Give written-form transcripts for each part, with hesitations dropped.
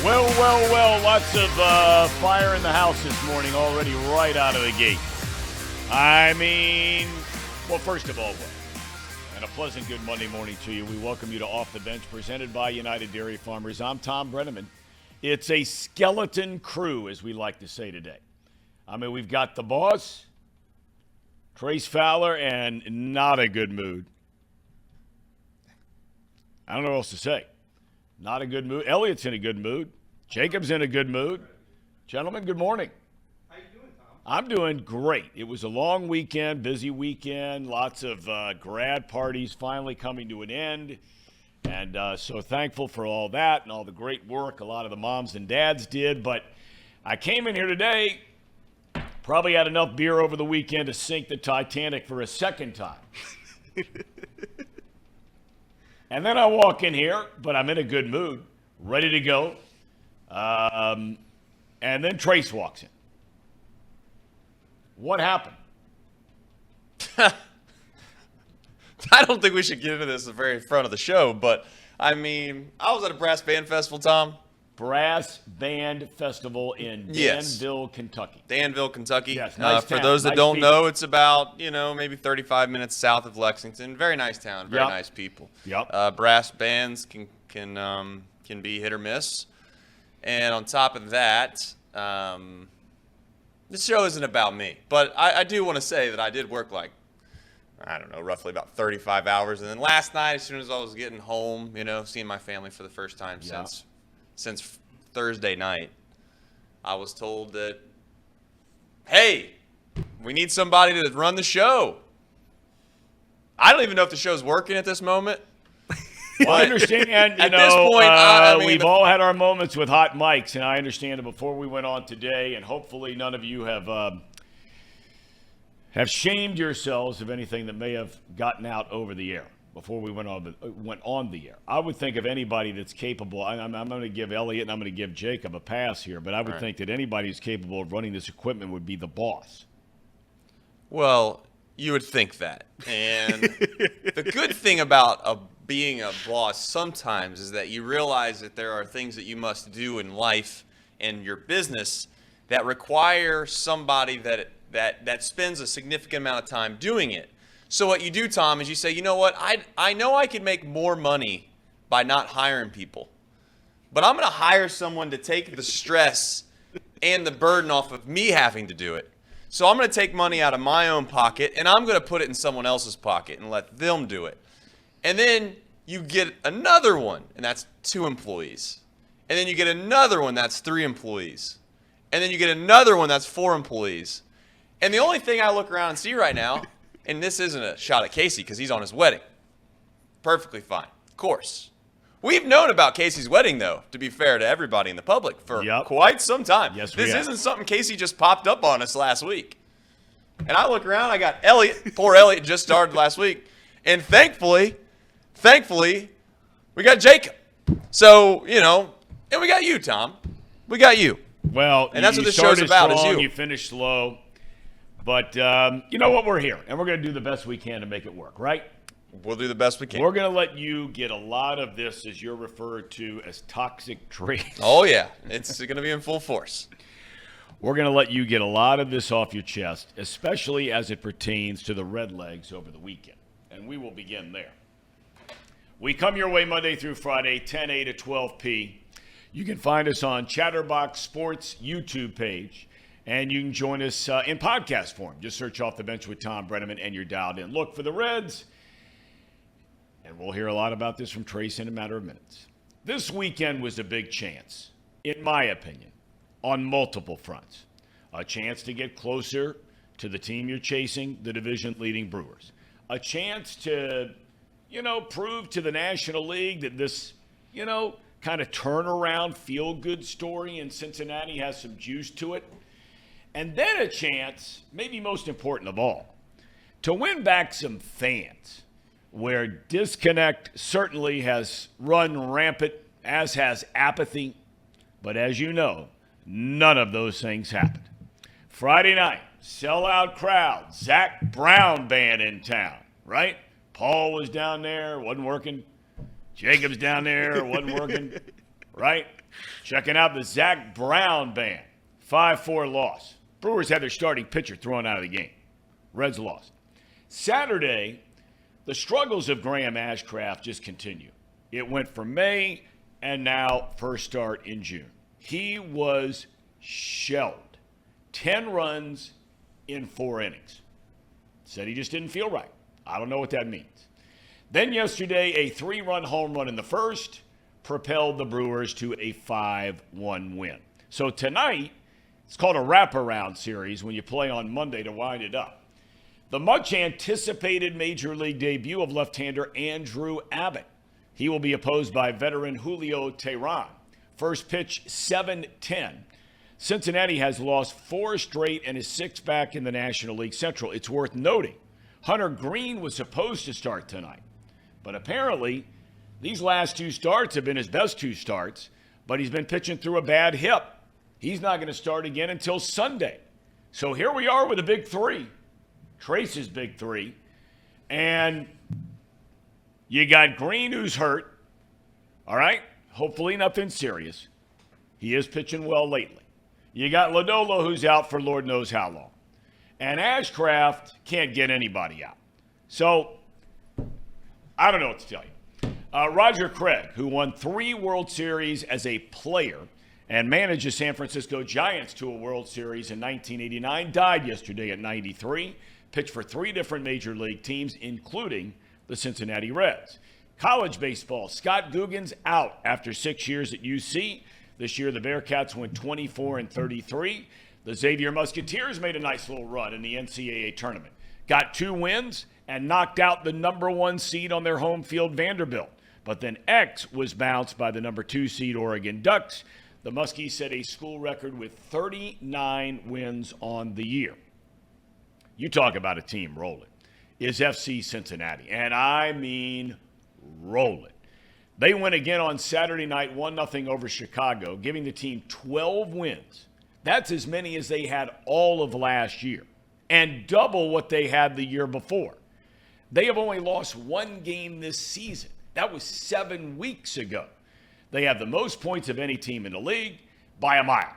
Well, lots of fire in the house this morning already right out of the gate. I mean, well, first of all, and a pleasant good Monday morning to you. We welcome you to Off the Bench, presented by United Dairy Farmers. I'm Thom Brennaman. It's a skeleton crew, as we like to say today. I mean, we've got the boss, Trace Fowler, and not a good mood. I don't know what else to say. Not a good mood. Elliott's in a good mood. Jacob's in a good mood. Gentlemen, good morning. How you doing, Thom? I'm doing great. It was a long weekend, busy weekend, lots of grad parties finally coming to an end. And so thankful for all that and all the great work a lot of the moms and dads did. But I came in here today, probably had enough beer over the weekend to sink the Titanic for a second time. And then I walk in here, but I'm in a good mood, ready to go. And then Trace walks in. What happened? I don't think we should get into this at the very front of the show, but, I mean, I was at a brass band festival, Thom. Brass Band Festival in Danville, Kentucky. Danville, Kentucky. Yes, nice for town. those that Nice don't people. know, it's about, maybe 35 minutes south of Lexington. Very nice town, very Yep. nice people. Yep. Brass bands can be hit or miss. And on top of that, this show isn't about me. But I do want to say that I did work roughly about 35 hours. And then last night, as soon as I was getting home, seeing my family for the first time since Thursday night, I was told that, hey, we need somebody to run the show. I don't even know if the show's working at this moment. Well, I understand, At this point, I mean, we've all had our moments with hot mics, and I understand that before we went on today, and hopefully none of you have shamed yourselves of anything that may have gotten out over the air before we went on the air. I would think of anybody that's capable. I'm going to give Elliott and I'm going to give Jacob a pass here, but I would think that anybody who's capable of running this equipment would be the boss. Well, you would think that. And the good thing about being a boss sometimes is that you realize that there are things that you must do in life and your business that require somebody that spends a significant amount of time doing it. So what you do, Thom, is you say, you know what, I know I could make more money by not hiring people, but I'm going to hire someone to take the stress and the burden off of me having to do it. So I'm going to take money out of my own pocket, and I'm going to put it in someone else's pocket and let them do it. And then you get another one, and that's 2 employees. And then you get another one, that's 3 employees. And then you get another one, that's 4 employees. And the only thing I look around and see right now, and this isn't a shot at Casey because he's on his wedding. Perfectly fine. Of course. We've known about Casey's wedding, though, to be fair to everybody in the public, for quite some time. Yes, this we have. isn't something Casey just popped up on us last week. And I look around, I got Elliott. Poor Elliott just started last week. And thankfully, we got Jacob. So, and we got you, Thom. We got you. Well, and that's what you this show's started about, strong, is you. You finished slow. But you know what? We're here, and we're going to do the best we can to make it work, right? We'll do the best we can. We're going to let you get a lot of this, as you're referred to, as toxic traits. Oh, yeah. It's going to be in full force. We're going to let you get a lot of this off your chest, especially as it pertains to the Redlegs over the weekend. And we will begin there. We come your way Monday through Friday, 10 a to 12 p. You can find us on Chatterbox Sports YouTube page. And you can join us in podcast form. Just search Off the Bench with Thom Brennaman, and you're dialed in. Look for the Reds. And we'll hear a lot about this from Trace in a matter of minutes. This weekend was a big chance, in my opinion, on multiple fronts. A chance to get closer to the team you're chasing, the division-leading Brewers. A chance to, prove to the National League that this, kind of turnaround, feel-good story in Cincinnati has some juice to it. And then a chance, maybe most important of all, to win back some fans, where disconnect certainly has run rampant, as has apathy. But as you know, none of those things happened. Friday night, sellout crowd, Zach Brown band in town, right? Paul was down there, wasn't working. Jacob's down there, wasn't working, right? Checking out the Zach Brown band. 5-4 loss. Brewers had their starting pitcher thrown out of the game. Reds lost. Saturday, the struggles of Graham Ashcraft just continue. It went for May and now first start in June. He was shelled. 10 runs in 4 innings. Said he just didn't feel right. I don't know what that means. Then yesterday, a 3-run home run in the first propelled the Brewers to a 5-1 win. So tonight, it's called a wraparound series when you play on Monday to wind it up. The much-anticipated Major League debut of left-hander Andrew Abbott. He will be opposed by veteran Julio Teheran. First pitch, 7-10. Cincinnati has lost 4 straight and is 6th back in the National League Central. It's worth noting, Hunter Green was supposed to start tonight. But apparently, these last 2 starts have been his best 2 starts, but he's been pitching through a bad hip. He's not going to start again until Sunday. So here we are with a big 3. Trace's big 3. And you got Green, who's hurt. All right? Hopefully nothing serious. He is pitching well lately. You got Lodolo, who's out for Lord knows how long. And Ashcraft can't get anybody out. So, I don't know what to tell you. Roger Craig, who won 3 World Series as a player and managed the San Francisco Giants to a World Series in 1989, died yesterday at 93. Pitched for 3 different major league teams, including the Cincinnati Reds. College baseball, Scott Huggins out after 6 years at UC. This year, the Bearcats went 24-33. The Xavier Musketeers made a nice little run in the NCAA tournament. Got 2 wins and knocked out the number 1 seed on their home field, Vanderbilt. But then X was bounced by the number 2 seed, Oregon Ducks. The Muskies set a school record with 39 wins on the year. You talk about a team rolling. Is FC Cincinnati. And I mean rolling. They win again on Saturday night, 1-0 over Chicago, giving the team 12 wins. That's as many as they had all of last year, and double what they had the year before. They have only lost 1 game this season. That was 7 weeks ago. They have the most points of any team in the league by a mile,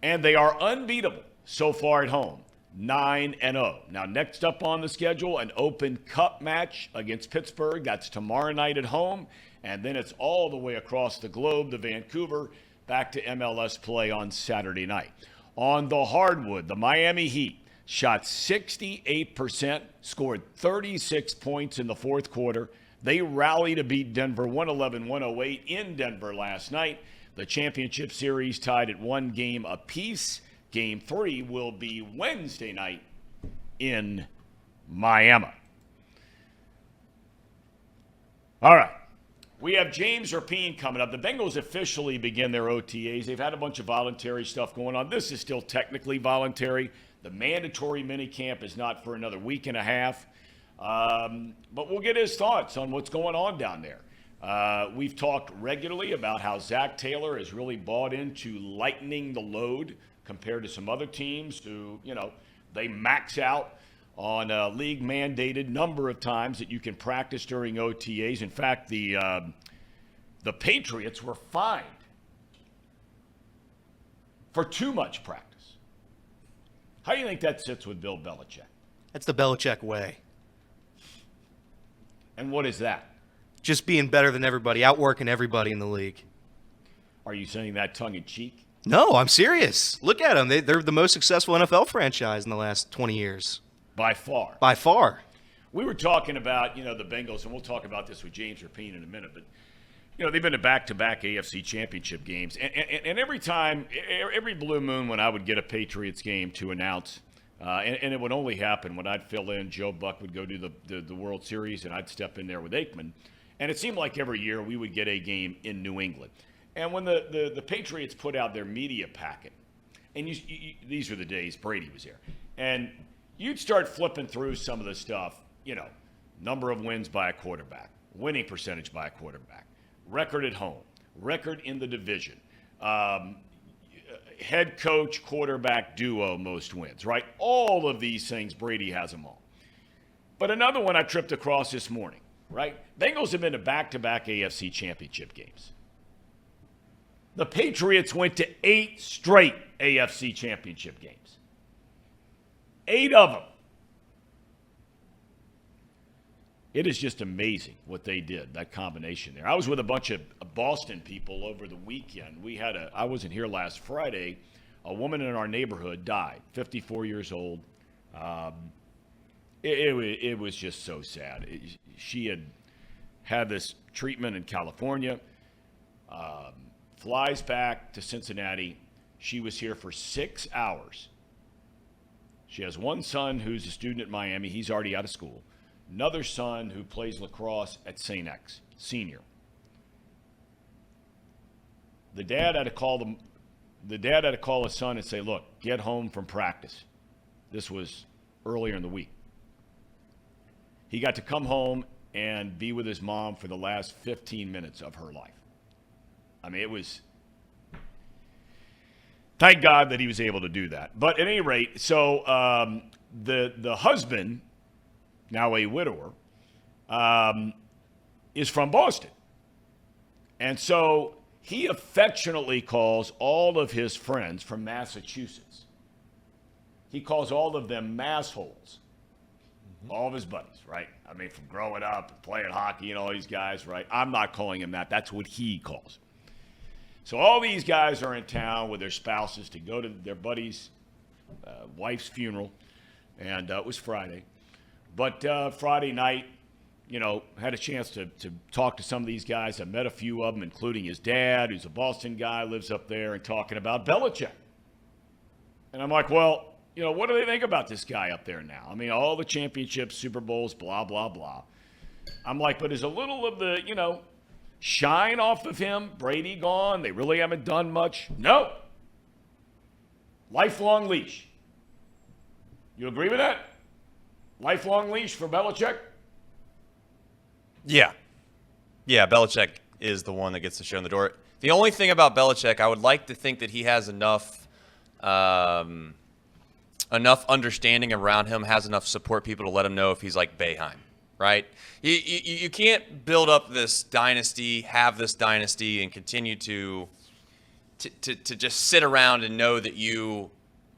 and they are unbeatable so far at home, 9-0. Now, next up on the schedule, an Open Cup match against Pittsburgh. That's tomorrow night at home. And then it's all the way across the globe to Vancouver, back to MLS play on Saturday night. On the hardwood, the Miami Heat shot 68%, scored 36 points in the fourth quarter. They rallied to beat Denver 111-108 in Denver last night. The championship series tied at 1 game apiece. Game 3 will be Wednesday night in Miami. All right. We have James Rapien coming up. The Bengals officially begin their OTAs. They've had a bunch of voluntary stuff going on. This is still technically voluntary. The mandatory minicamp is not for another week and a half. But we'll get his thoughts on what's going on down there. We've talked regularly about how Zach Taylor has really bought into lightening the load compared to some other teams who, they max out on a league-mandated number of times that you can practice during OTAs. In fact, the Patriots were fined for too much practice. How do you think that sits with Bill Belichick? That's the Belichick way. And what is that? Just being better than everybody, outworking everybody in the league. Are you saying that tongue-in-cheek? No, I'm serious. Look at them. They're the most successful NFL franchise in the last 20 years. By far. By far. We were talking about, the Bengals, and we'll talk about this with James Rapien in a minute, but, they've been to back-to-back AFC championship games. And every time, every blue moon when I would get a Patriots game to announce, and it would only happen when I'd fill in, Joe Buck would go do the World Series, and I'd step in there with Aikman. And it seemed like every year we would get a game in New England. And when the Patriots put out their media packet, and these were the days Brady was here, and you'd start flipping through some of the stuff, number of wins by a quarterback, winning percentage by a quarterback, record at home, record in the division, head coach, quarterback duo, most wins, right? All of these things, Brady has them all. But another one I tripped across this morning, right? Bengals have been to back-to-back AFC championship games. The Patriots went to 8 straight AFC championship games. 8 of them. It is just amazing what they did, that combination there. I was with a bunch of Boston people over the weekend. I wasn't here last Friday. A woman in our neighborhood died, 54 years old. It was just so sad. She had this treatment in California, flies back to Cincinnati. She was here for 6 hours. She has one son who's a student at Miami. He's already out of school. Another son who plays lacrosse at St. X, senior. The dad had to call his son and say, look, get home from practice. This was earlier in the week. He got to come home and be with his mom for the last 15 minutes of her life. I mean, it was, thank God that he was able to do that. But at any rate, so the husband, now a widower, is from Boston. And so he affectionately calls all of his friends from Massachusetts. He calls all of them massholes. All of his buddies, right? I mean, from growing up and playing hockey and all these guys, right? I'm not calling him that. That's what he calls it. So all these guys are in town with their spouses to go to their buddy's wife's funeral, and it was Friday. But Friday night, had a chance to talk to some of these guys. I met a few of them, including his dad, who's a Boston guy, lives up there, and talking about Belichick. And I'm like, well, what do they think about this guy up there now? I mean, all the championships, Super Bowls, blah, blah, blah. I'm like, but is a little of the, shine off of him? Brady gone? They really haven't done much? No. Lifelong leash. You agree with that? Lifelong leash for Belichick? Yeah. Yeah, Belichick is the one that gets the show in the door. The only thing about Belichick, I would like to think that he has enough understanding around him, has enough support people to let him know if he's like Boeheim, right? You can't build up this dynasty, have this dynasty, and continue to just sit around and know that you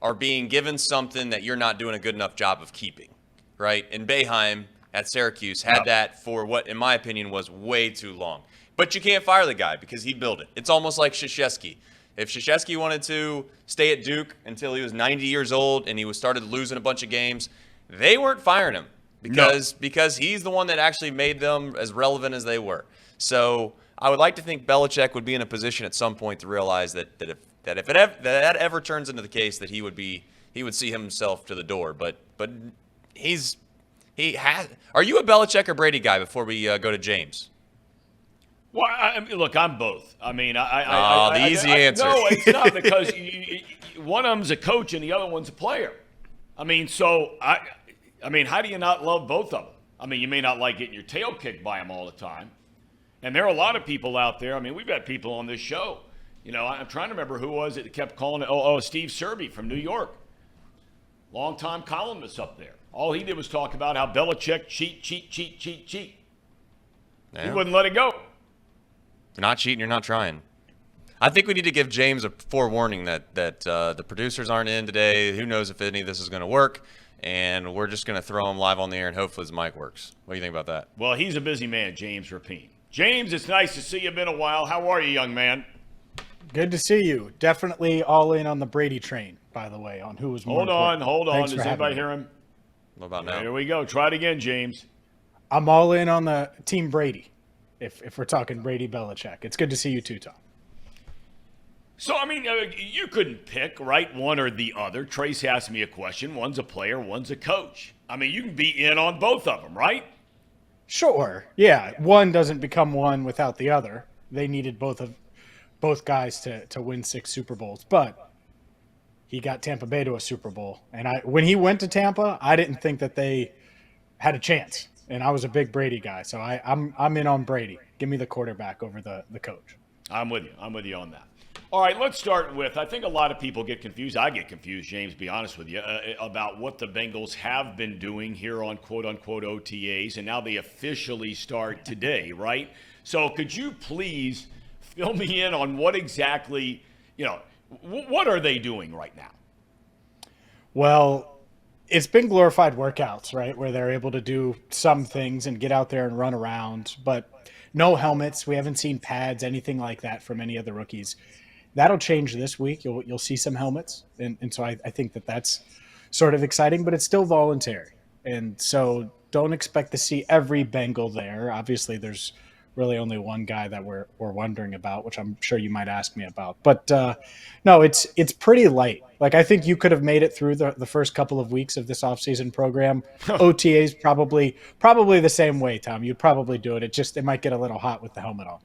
are being given something that you're not doing a good enough job of keeping, right? And Boeheim at Syracuse had that for what, in my opinion, was way too long. But you can't fire the guy because he built it. It's almost like Krzyzewski. If Krzyzewski wanted to stay at Duke until he was 90 years old and he started losing a bunch of games, they weren't firing him because he's the one that actually made them as relevant as they were. So I would like to think Belichick would be in a position at some point to realize that if that ever turns into the case, that he would see himself to the door. But Are you a Belichick or Brady guy before we go to James? Well, look, I'm both. I mean, the easy answer. No, it's not, because one of them's a coach and the other one's a player. I mean, how do you not love both of them? I mean, you may not like getting your tail kicked by them all the time. And there are a lot of people out there. I mean, we've got people on this show. I'm trying to remember who was it that kept calling it. Steve Serby from New York. Longtime columnist up there. All he did was talk about how Belichick cheat. Yeah. He wouldn't let it go. You're not cheating, you're not trying. I think we need to give James a forewarning that the producers aren't in today. Who knows if any of this is going to work, and we're just going to throw him live on the air, and hopefully his mic works. What do you think about that? Well, he's a busy man, James Rapien. James, it's nice to see you. Been a while. How are you, young man? Good to see you. Definitely all in on the Brady train, by the way, on who was more important. Hold on. Thanks Does for anybody having hear him? What about now? Here we go. Try it again, James. I'm all in on the team Brady, if we're talking Brady Belichick. It's good to see you too, Thom. So, I mean, you couldn't pick, right, one or the other. Tracy asked me a question. One's a player, one's a coach. I mean, you can be in on both of them, right? Sure. Yeah. One doesn't become one without the other. They needed both guys to win 6 Super Bowls. But he got Tampa Bay to a Super Bowl. And when he went to Tampa, I didn't think that they had a chance. And I was a big Brady guy. So I'm in on Brady. Give me the quarterback over the coach. I'm with you. I'm with you on that. All right, let's start with, I think a lot of people get confused. I get confused, James, to be honest with you, about what the Bengals have been doing here on quote-unquote OTAs, and now they officially start today, right? So could you please fill me in on what exactly, what are they doing right now? Well, it's been glorified workouts, right? Where they're able to do some things and get out there and run around, but no helmets. We haven't seen pads, anything like that from any of the rookies. That'll change this week. You'll see some helmets. And so I think that's sort of exciting, but it's still voluntary. And so don't expect to see every Bengal there. Obviously, there's really only one guy that we're wondering about, which I'm sure you might ask me about. But no, it's pretty light. Like, I think you could have made it through the first couple of weeks of this offseason program. OTA's probably the same way, Tom. You'd probably do it. It might get a little hot with the helmet on.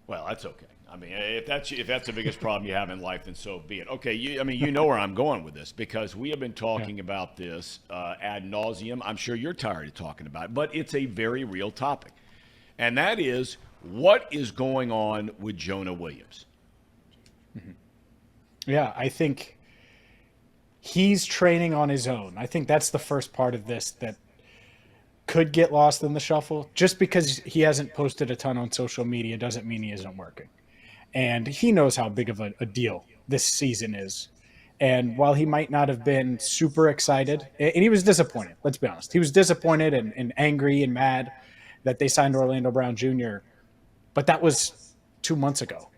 Well, that's okay. I mean, if that's the biggest problem you have in life, then so be it. Okay, you know where I'm going with this, because we have been talking about this ad nauseum. I'm sure you're tired of talking about it, but it's a very real topic. And that is, what is going on with Jonah Williams? Mm-hmm. Yeah, I think he's training on his own. I think that's the first part of this that could get lost in the shuffle. Just because he hasn't posted a ton on social media doesn't mean he isn't working. And he knows how big of a deal this season is. And while he might not have been super excited, and he was disappointed, let's be honest. He was disappointed and angry and mad that they signed Orlando Brown Jr., but that was 2 months ago.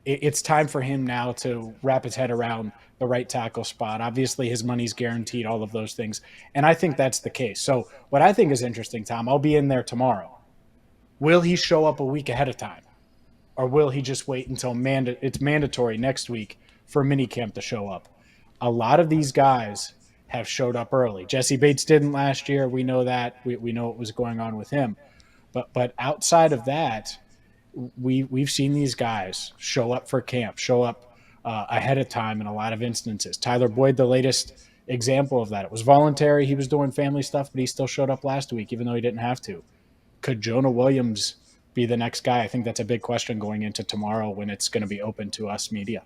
It's time for him now to wrap his head around the right tackle spot. Obviously, his money's guaranteed, all of those things. And I think that's the case. So what I think is interesting, Tom, I'll be in there tomorrow. Will he show up a week ahead of time? Or will he just wait until it's mandatory next week for minicamp to show up? A lot of these guys have showed up early. Jesse Bates didn't last year. We know that. We know what was going on with him. But outside of that, we've seen these guys show up for camp, show up ahead of time in a lot of instances. Tyler Boyd, the latest example of that. It was voluntary. He was doing family stuff, but he still showed up last week, even though he didn't have to. Could Jonah Williams be the next guy? I think that's a big question going into tomorrow when it's going to be open to us media.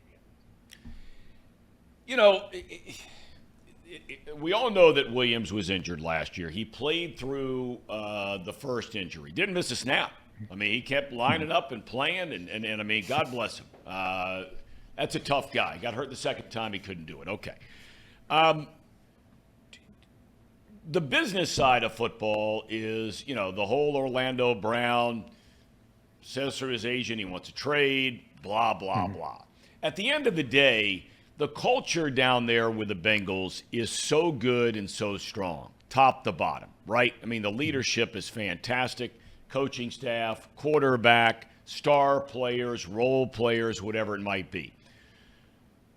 We all know that Williams was injured last year. He played through the first injury. Didn't miss a snap. I mean, he kept lining up and playing, and I mean, God bless him. That's a tough guy. Got hurt the second time. He couldn't do it. Okay. The business side of football is, the whole Orlando Brown says through his agent he wants to trade, blah, blah, blah. At the end of the day, the culture down there with the Bengals is so good and so strong, top to bottom, right? I mean, the leadership is fantastic. Coaching staff, quarterback, star players, role players, whatever it might be.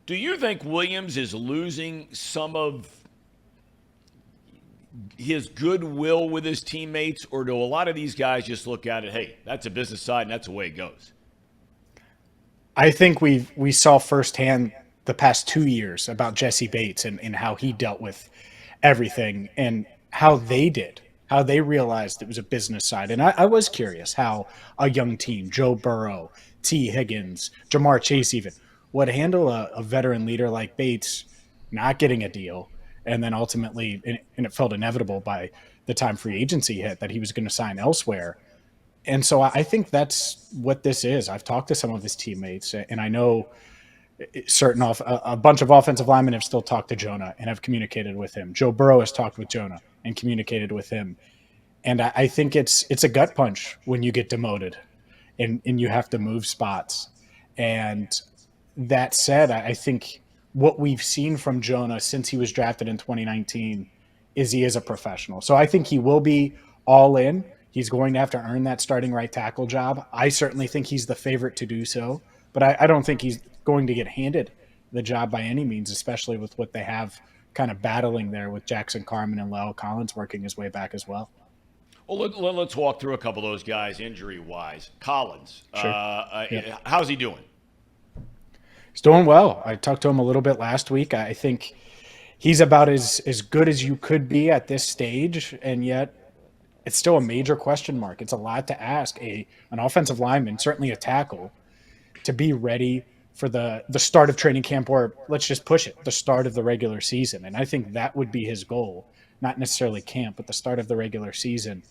Do you think Williams is losing some of his goodwill with his teammates, or do a lot of these guys just look at it, hey, that's a business side and that's the way it goes? I think we saw firsthand the past 2 years about Jesse Bates and how he dealt with everything and how they realized it was a business side. And I was curious how a young team, Joe Burrow, T. Higgins, Jamar Chase even, would handle a veteran leader like Bates not getting a deal. And then ultimately, and it felt inevitable by the time free agency hit, that he was going to sign elsewhere. And so I think that's what this is. I've talked to some of his teammates, and I know a bunch of offensive linemen have still talked to Jonah and have communicated with him. Joe Burrow has talked with Jonah and communicated with him. And I think it's a gut punch when you get demoted and you have to move spots. And that said, I think what we've seen from Jonah since he was drafted in 2019 is he is a professional. So I think he will be all in. He's going to have to earn that starting right tackle job. I certainly think he's the favorite to do so, but I don't think he's going to get handed the job by any means, especially with what they have kind of battling there with Jackson Carman and Lyle Collins working his way back as well. Well, let's walk through a couple of those guys injury-wise. Collins, Sure. How's he doing? He's doing well. I talked to him a little bit last week. I think he's about as good as you could be at this stage, and yet it's still a major question mark. It's a lot to ask an offensive lineman, certainly a tackle, to be ready for the start of training camp, or let's just push it, the start of the regular season. And I think that would be his goal, not necessarily camp, but the start of the regular season.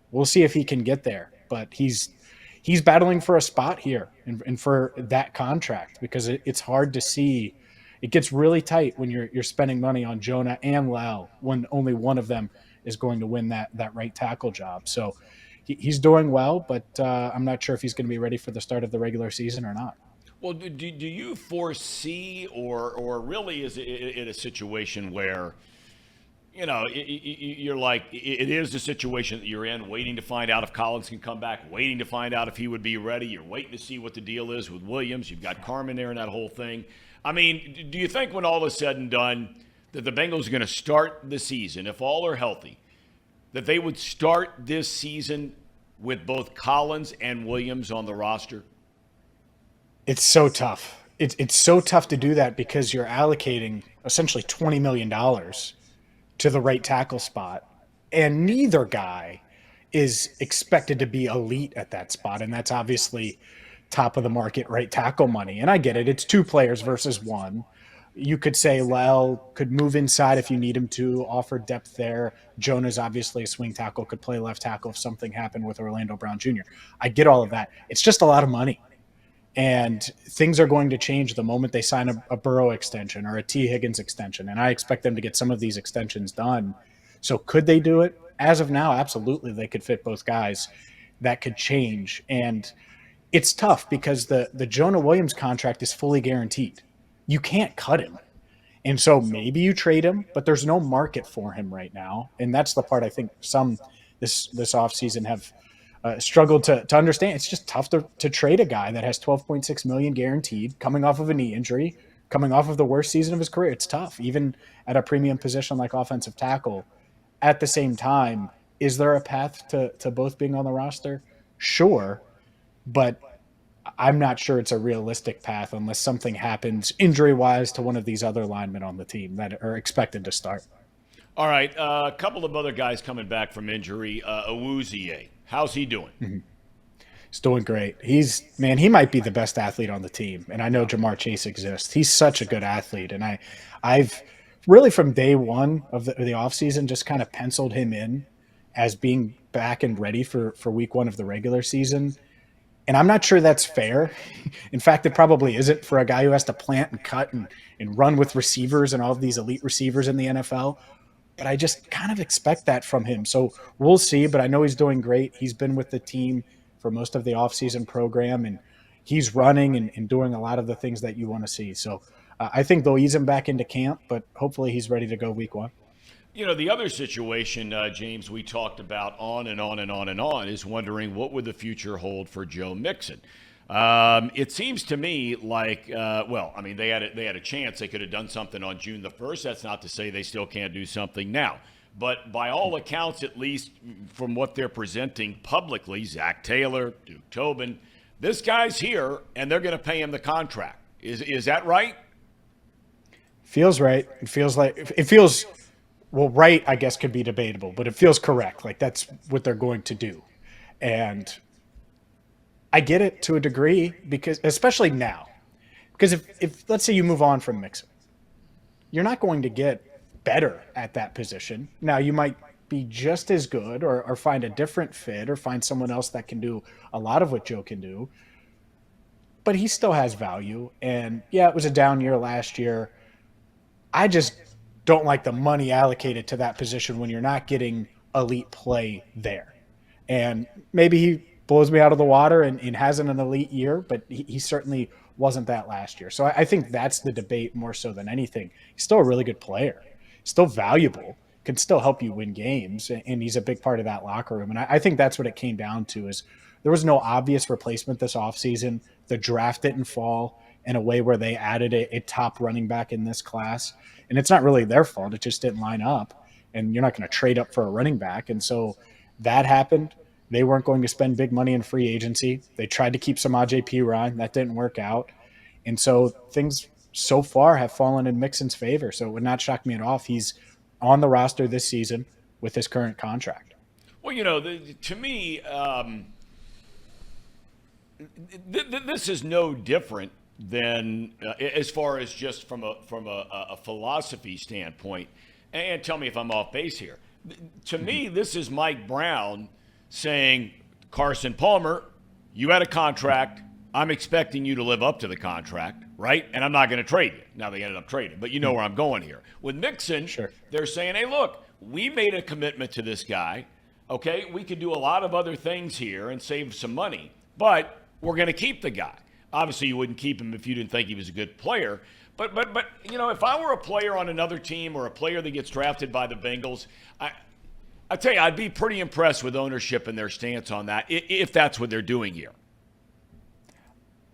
We'll see if he can get there, but he's he's battling for a spot here and for that contract because it's hard to see. It gets really tight when you're spending money on Jonah and Lau when only one of them is going to win that right tackle job. So he's doing well, but I'm not sure if he's going to be ready for the start of the regular season or not. Well, do you foresee, or really is it a situation where, you know, you're like, it is the situation that you're in, waiting to find out if Collins can come back, waiting to find out if he would be ready. You're waiting to see what the deal is with Williams. You've got Carmen there and that whole thing. I mean, do you think when all is said and done that the Bengals are going to start the season, if all are healthy, that they would start this season with both Collins and Williams on the roster? It's so tough. It's so tough to do that because you're allocating essentially $20 million to the right tackle spot, and neither guy is expected to be elite at that spot, and that's obviously top of the market right tackle money. And I get it. It's two players versus one. You could say Lel could move inside if you need him to, offer depth there. Jonah's obviously a swing tackle, could play left tackle if something happened with Orlando Brown Jr. I get all of that. It's just a lot of money. And things are going to change the moment they sign a Burrow extension or a T. Higgins extension. And I expect them to get some of these extensions done. So could they do it? As of now, absolutely, they could fit both guys. That could change. And it's tough because the Jonah Williams contract is fully guaranteed. You can't cut him. And so maybe you trade him, but there's no market for him right now. And that's the part I think some this offseason have struggled to understand. It's just tough to trade a guy that has $12.6 million guaranteed, coming off of a knee injury, coming off of the worst season of his career. It's tough, even at a premium position like offensive tackle. At the same time, is there a path to both being on the roster? Sure, but I'm not sure it's a realistic path unless something happens injury-wise to one of these other linemen on the team that are expected to start. All right, a couple of other guys coming back from injury. Awuzie, how's he doing? Mm-hmm. He's doing great. He might be the best athlete on the team, and I know Jamar Chase exists. He's such a good athlete, and I've really from day one of the offseason just kind of penciled him in as being back and ready for week one of the regular season. And I'm not sure that's fair. In fact, it probably isn't for a guy who has to plant and cut and run with receivers and all of these elite receivers in the NFL. But I just kind of expect that from him. So we'll see, but I know he's doing great. He's been with the team for most of the offseason program, and he's running and doing a lot of the things that you want to see. So I think they'll ease him back into camp, but hopefully he's ready to go week one. You know, the other situation, James, we talked about on and on and on and on is wondering what would the future hold for Joe Mixon. It seems to me like, they had a chance. They could have done something on June the 1st. That's not to say they still can't do something now. But by all accounts, at least from what they're presenting publicly, Zach Taylor, Duke Tobin, this guy's here, and they're going to pay him the contract. Is that right? Feels right. It feels well, right, I guess, could be debatable, but it feels correct. Like that's what they're going to do. And I get it to a degree because, especially now, because if let's say you move on from Mixon, you're not going to get better at that position. Now you might be just as good or find a different fit or find someone else that can do a lot of what Joe can do, but he still has value. And yeah, it was a down year last year. I just don't like the money allocated to that position when you're not getting elite play there. And maybe he blows me out of the water and hasn't an elite year, but he certainly wasn't that last year. So I think that's the debate more so than anything. He's still a really good player, still valuable, can still help you win games, and he's a big part of that locker room. And I think that's what it came down to is there was no obvious replacement this offseason. The draft didn't fall in a way where they added a top running back in this class. And it's not really their fault. It just didn't line up. And you're not going to trade up for a running back. And so that happened. They weren't going to spend big money in free agency. They tried to keep some AJP Ryan. That didn't work out. And so things so far have fallen in Mixon's favor. So it would not shock me at all if he's on the roster this season with his current contract. Well, you know, to me, this is no different than as far as just from a philosophy standpoint. And tell me if I'm off base here. To me, this is Mike Brown saying, Carson Palmer, you had a contract. I'm expecting you to live up to the contract, right? And I'm not going to trade you. Now they ended up trading, but you know where I'm going here. With Mixon, Sure. They're saying, hey, look, we made a commitment to this guy. Okay, we could do a lot of other things here and save some money, but we're going to keep the guy. Obviously, you wouldn't keep him if you didn't think he was a good player. But you know, if I were a player on another team or a player that gets drafted by the Bengals, I tell you, I'd be pretty impressed with ownership and their stance on that if that's what they're doing here.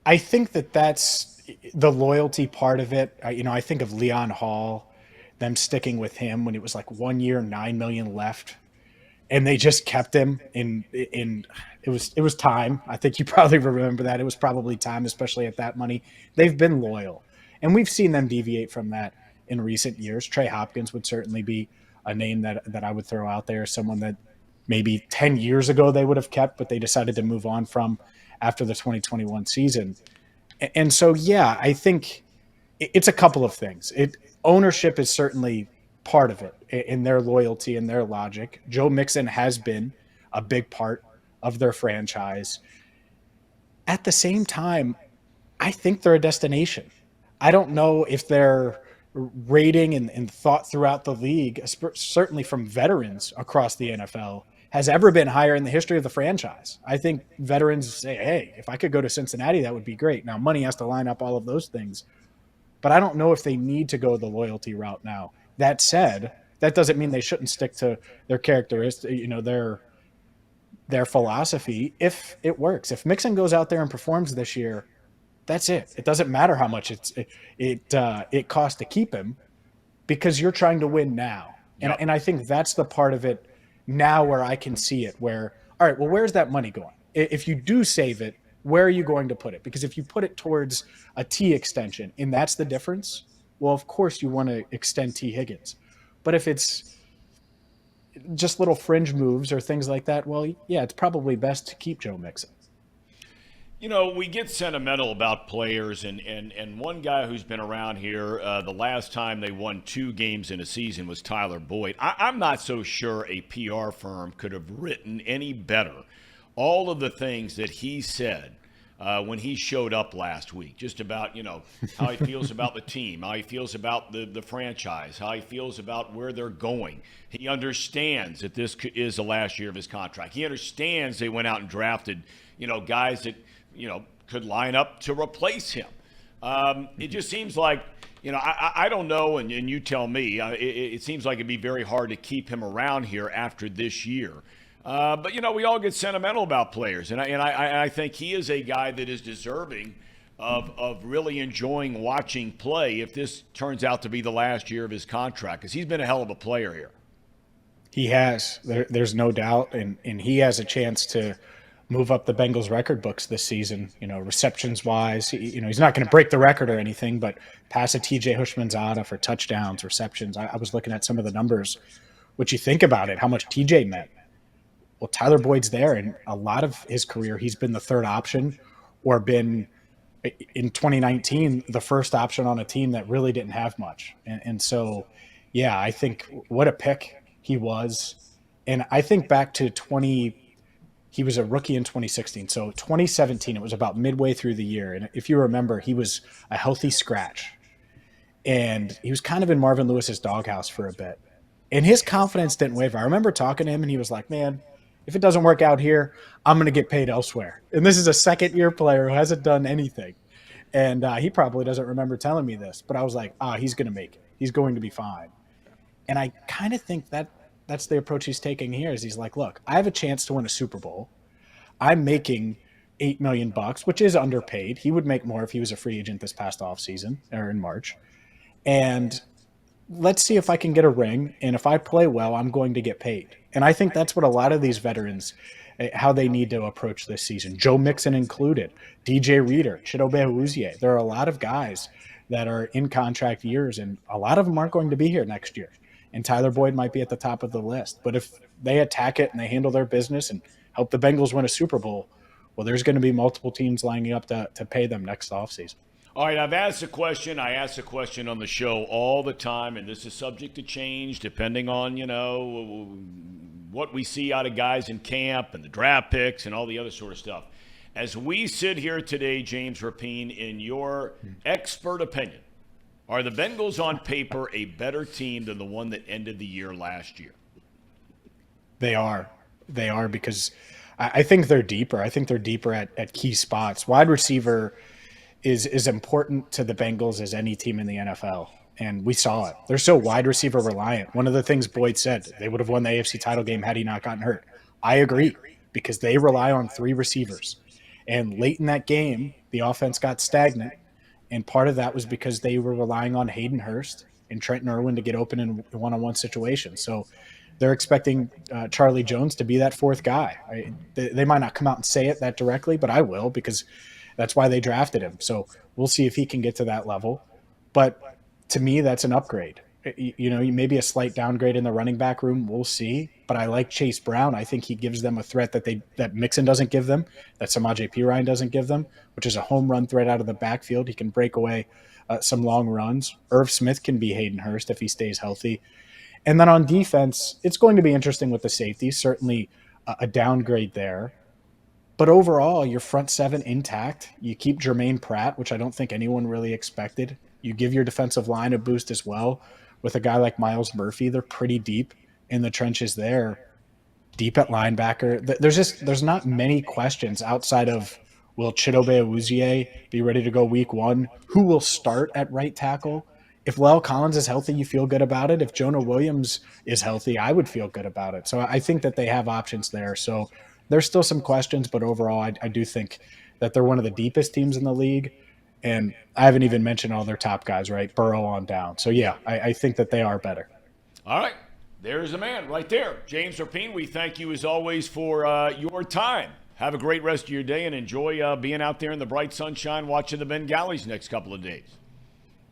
I think that's the loyalty part of it. I think of Leon Hall, them sticking with him when it was like 1 year, $9 million left, and they just kept him in it was time. I think you probably remember that. It was probably time, especially at that money. They've been loyal, and we've seen them deviate from that in recent years. Trey Hopkins would certainly be a name that I would throw out there, someone that maybe 10 years ago they would have kept, but they decided to move on from after the 2021 season. And so, yeah, I think it's a couple of things. Ownership is certainly part of it in their loyalty and their logic. Joe Mixon has been a big part of their franchise. At the same time, I think they're a destination. I don't know if their rating and thought throughout the league, certainly from veterans across the NFL, has ever been higher in the history of the franchise. I think veterans say, hey, if I could go to Cincinnati, that would be great. Now, money has to line up all of those things. But I don't know if they need to go the loyalty route now. That said, that doesn't mean they shouldn't stick to their characteristics, their philosophy, if it works. If Mixon goes out there and performs this year, that's it. It doesn't matter how much it costs to keep him, because you're trying to win now. And I think that's the part of it now where I can see it, where, all right, well, where's that money going? If you do save it, where are you going to put it? Because if you put it towards a T extension, and that's the difference, well, of course you want to extend T Higgins. But if it's just little fringe moves or things like that, well, yeah, it's probably best to keep Joe Mixon. You know, we get sentimental about players, and one guy who's been around here, the last time they won 2 games in a season was Tyler Boyd. I'm not so sure a PR firm could have written any better all of the things that he said when he showed up last week, just about, how he feels about the team, how he feels about the franchise, how he feels about where they're going. He understands that this is the last year of his contract. He understands they went out and drafted, guys that, could line up to replace him. It just seems like, I don't know, and you tell me, it seems like it'd be very hard to keep him around here after this year. But, we all get sentimental about players, and I think he is a guy that is deserving of really enjoying watching play if this turns out to be the last year of his contract, because he's been a hell of a player here. He has. There's no doubt, and he has a chance to move up the Bengals record books this season, receptions wise. He's not going to break the record or anything, but pass a TJ Hushmanzada for touchdowns, receptions. I was looking at some of the numbers, which you think about it, how much TJ meant. Well, Tyler Boyd's there, and a lot of his career, he's been the third option or been, in 2019, the first option on a team that really didn't have much. And so, yeah, I think what a pick he was. And I think back to he was a rookie in 2016. So 2017, it was about midway through the year. And if you remember, he was a healthy scratch. And he was kind of in Marvin Lewis's doghouse for a bit. And his confidence didn't waver. I remember talking to him, and he was like, man, if it doesn't work out here, I'm going to get paid elsewhere. And this is a second-year player who hasn't done anything. And he probably doesn't remember telling me this. But I was like, he's going to make it. He's going to be fine. And I kind of think that's the approach he's taking here, is he's like, look, I have a chance to win a Super Bowl. I'm making $8 million, which is underpaid. He would make more if he was a free agent this past offseason or in March. And let's see if I can get a ring. And if I play well, I'm going to get paid. And I think that's what a lot of these veterans, how they need to approach this season. Joe Mixon included, DJ Reader, Chidobe Awuzie. There are a lot of guys that are in contract years, and a lot of them aren't going to be here next year. And Tyler Boyd might be at the top of the list. But if they attack it and they handle their business and help the Bengals win a Super Bowl, well, there's going to be multiple teams lining up to pay them next offseason. All right, I've asked a question. I ask the question on the show all the time, and this is subject to change depending on, what we see out of guys in camp and the draft picks and all the other sort of stuff. As we sit here today, James Rapien, in your expert opinion, are the Bengals on paper a better team than the one that ended the year last year? They are. They are because I think they're deeper. I think they're deeper at key spots. Wide receiver is as important to the Bengals as any team in the NFL. And we saw it. They're so wide receiver reliant. One of the things Boyd said, they would have won the AFC title game had he not gotten hurt. I agree, because they rely on 3 receivers. And late in that game, the offense got stagnant. And part of that was because they were relying on Hayden Hurst and Trenton Irwin to get open in one-on-one situations. So they're expecting Charlie Jones to be that 4th guy. They might not come out and say it that directly, but I will, because that's why they drafted him. So we'll see if he can get to that level. But to me, that's an upgrade. Maybe a slight downgrade in the running back room. We'll see. But I like Chase Brown. I think he gives them a threat that Mixon doesn't give them, that Samaje Perine doesn't give them, which is a home run threat out of the backfield. He can break away some long runs. Irv Smith can be Hayden Hurst if he stays healthy. And then on defense, it's going to be interesting with the safeties. Certainly a downgrade there. But overall, your front 7 intact. You keep Jermaine Pratt, which I don't think anyone really expected. You give your defensive line a boost as well. With a guy like Miles Murphy, they're pretty deep in the trenches there. Deep at linebacker. There's not many questions outside of, will Chidobe Awuzie be ready to go week 1? Who will start at right tackle? If La'el Collins is healthy, you feel good about it. If Jonah Williams is healthy, I would feel good about it. So I think that they have options there. So there's still some questions, but overall, I do think that they're one of the deepest teams in the league. And I haven't even mentioned all their top guys, right? Burrow on down. So, yeah, I think that they are better. All right. There's a man right there. James Rapien, we thank you as always for your time. Have a great rest of your day and enjoy being out there in the bright sunshine watching the Bengals next couple of days.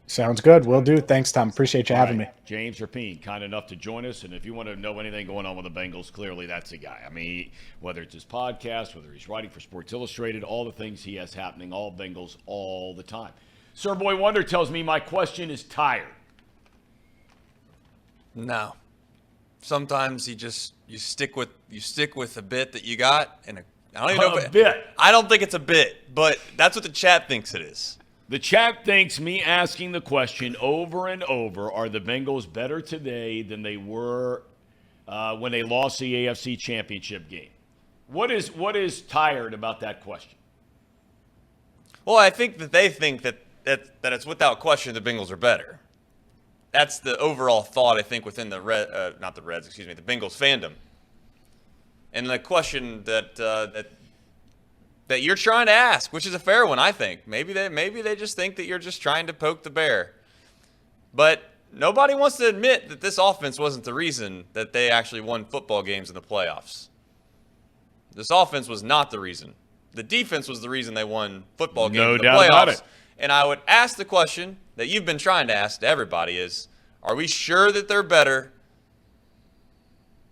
Sounds good. Will do. Thanks, Thom. Appreciate you having me. James Rapien, kind enough to join us. And if you want to know anything going on with the Bengals, clearly that's the guy. I mean, whether it's his podcast, whether he's writing for Sports Illustrated, all the things he has happening, all Bengals, all the time. Sir Boy Wonder tells me my question is tired. No. Sometimes you stick with a bit that you got, and I don't even know A bit. I don't think it's a bit, but that's what the chat thinks it is. The chat thinks me asking the question over and over, are the Bengals better today than they were when they lost the AFC Championship game? What is tired about that question? Well, I think that they think that it's without question the Bengals are better. That's the overall thought, I think, within the the Bengals fandom. And the question that you're trying to ask, which is a fair one, I think. Maybe they just think that you're just trying to poke the bear. But nobody wants to admit that this offense wasn't the reason that they actually won football games in the playoffs. This offense was not the reason. The defense was the reason they won football games in the playoffs. No doubt about it. And I would ask the question that you've been trying to ask to everybody is, are we sure that they're better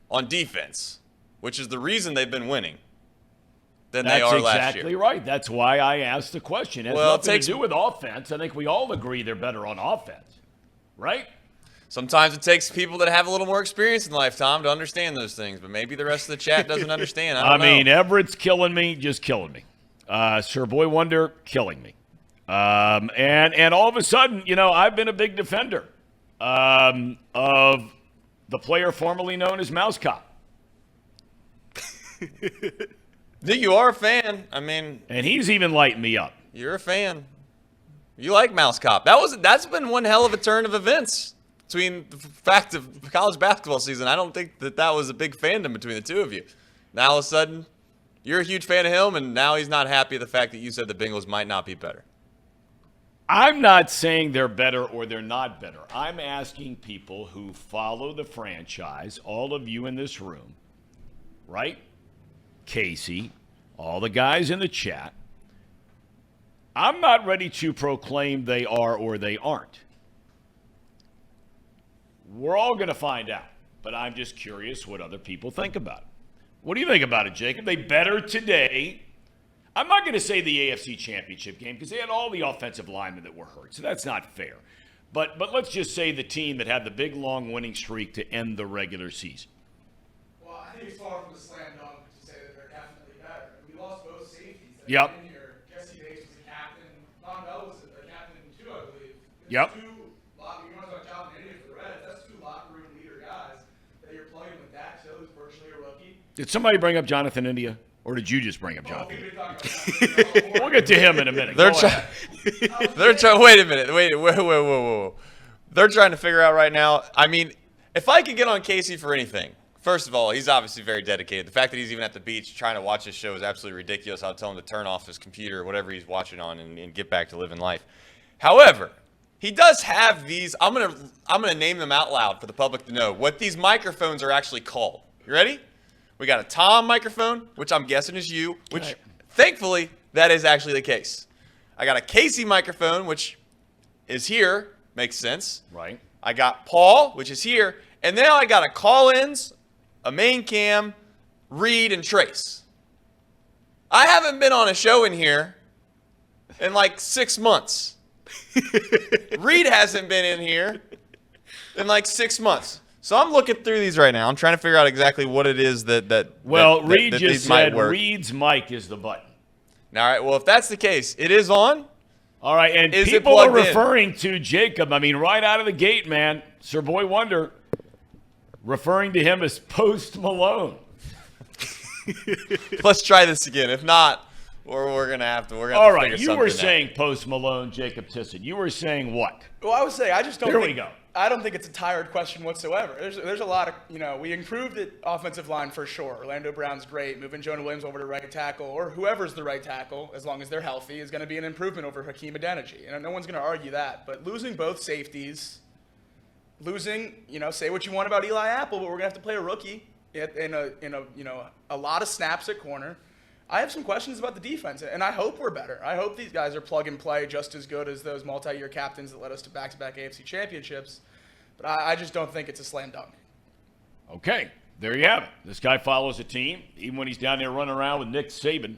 on defense, which is the reason they've been winning, than they are last year? That's exactly right. That's why I asked the question. It has nothing to do with offense. I think we all agree they're better on offense, right? Sometimes it takes people that have a little more experience in life, Thom, to understand those things, but maybe the rest of the chat doesn't understand. I don't know. Everett's killing me, just killing me. Sir Boy Wonder, killing me. And all of a sudden, I've been a big defender of the player formerly known as Mouse Cop. You are a fan. I mean, and he's even lighting me up. You're a fan. You like Mouse Cop. That's been one hell of a turn of events between the fact of college basketball season. I don't think that was a big fandom between the two of you. Now all of a sudden, you're a huge fan of him, and now he's not happy at the fact that you said the Bengals might not be better. I'm not saying they're better or they're not better. I'm asking people who follow the franchise, all of you in this room, right? Casey, all the guys in the chat. I'm not ready to proclaim they are or they aren't. We're all going to find out, but I'm just curious what other people think about it. What do you think about it, Jacob? They better today? I'm not going to say the AFC Championship game because they had all the offensive linemen that were hurt, so that's not fair. But let's just say the team that had the big, long winning streak to end the regular season. Well, I think it's far from a slam dunk to say that they're definitely better. We lost both safeties Yep. In here, Jesse Bates was a captain. Thom was a captain too, I believe. Yep. You want to talk about Jonathan India for the Reds? That's 2 locker room leader guys that you're plugging with Dak Hill, who's virtually a rookie. Did somebody bring up Jonathan India, or did you just bring up Jonathan? We've been talking about that. We'll get to him in a minute. They're Go trying. ahead. They're trying. Wait a minute. Whoa. They're trying to figure out right now. I mean, if I could get on Casey for anything, first of all, he's obviously very dedicated. The fact that he's even at the beach trying to watch his show is absolutely ridiculous. I'll tell him to turn off his computer or whatever he's watching on and get back to living life. However, he does have these. I'm gonna name them out loud for the public to know what these microphones are actually called. You ready? We got a Thom microphone, which I'm guessing is you, which thankfully that is actually the case. I got a Casey microphone, which is here. Makes sense. Right. I got Paul, which is here. And now I got a call-ins, a main cam, Reed, and Trace. I haven't been on a show in here in like 6 months. Reed hasn't been in here in like 6 months. So I'm looking through these right now. I'm trying to figure out exactly what it is that Reed that just these might said work. Reed's mic is the button. All right, well, if that's the case, it is on. All right, and Is it people are plugged in? referring to Jacob. I mean, right out of the gate, man, Sir Boy Wonder referring to him as Post Malone. Let's try this again. If not, we're gonna have to. All right, figure you were something out. saying Post Malone, Jacob Tisson. You were saying what? Well, I would say I just don't. There think, we go. I don't think it's a tired question whatsoever. There's a lot of we improved the offensive line for sure. Orlando Brown's great. Moving Jonah Williams over to right tackle or whoever's the right tackle, as long as they're healthy, is going to be an improvement over Hakeem Adeniji. And no one's going to argue that. But losing both safeties, say what you want about Eli Apple, but we're going to have to play a rookie in a lot of snaps at corner. I have some questions about the defense, and I hope we're better. I hope these guys are plug and play just as good as those multi-year captains that led us to back-to-back AFC championships. But I just don't think it's a slam dunk. Okay, there you have it. This guy follows a team, even when he's down there running around with Nick Saban.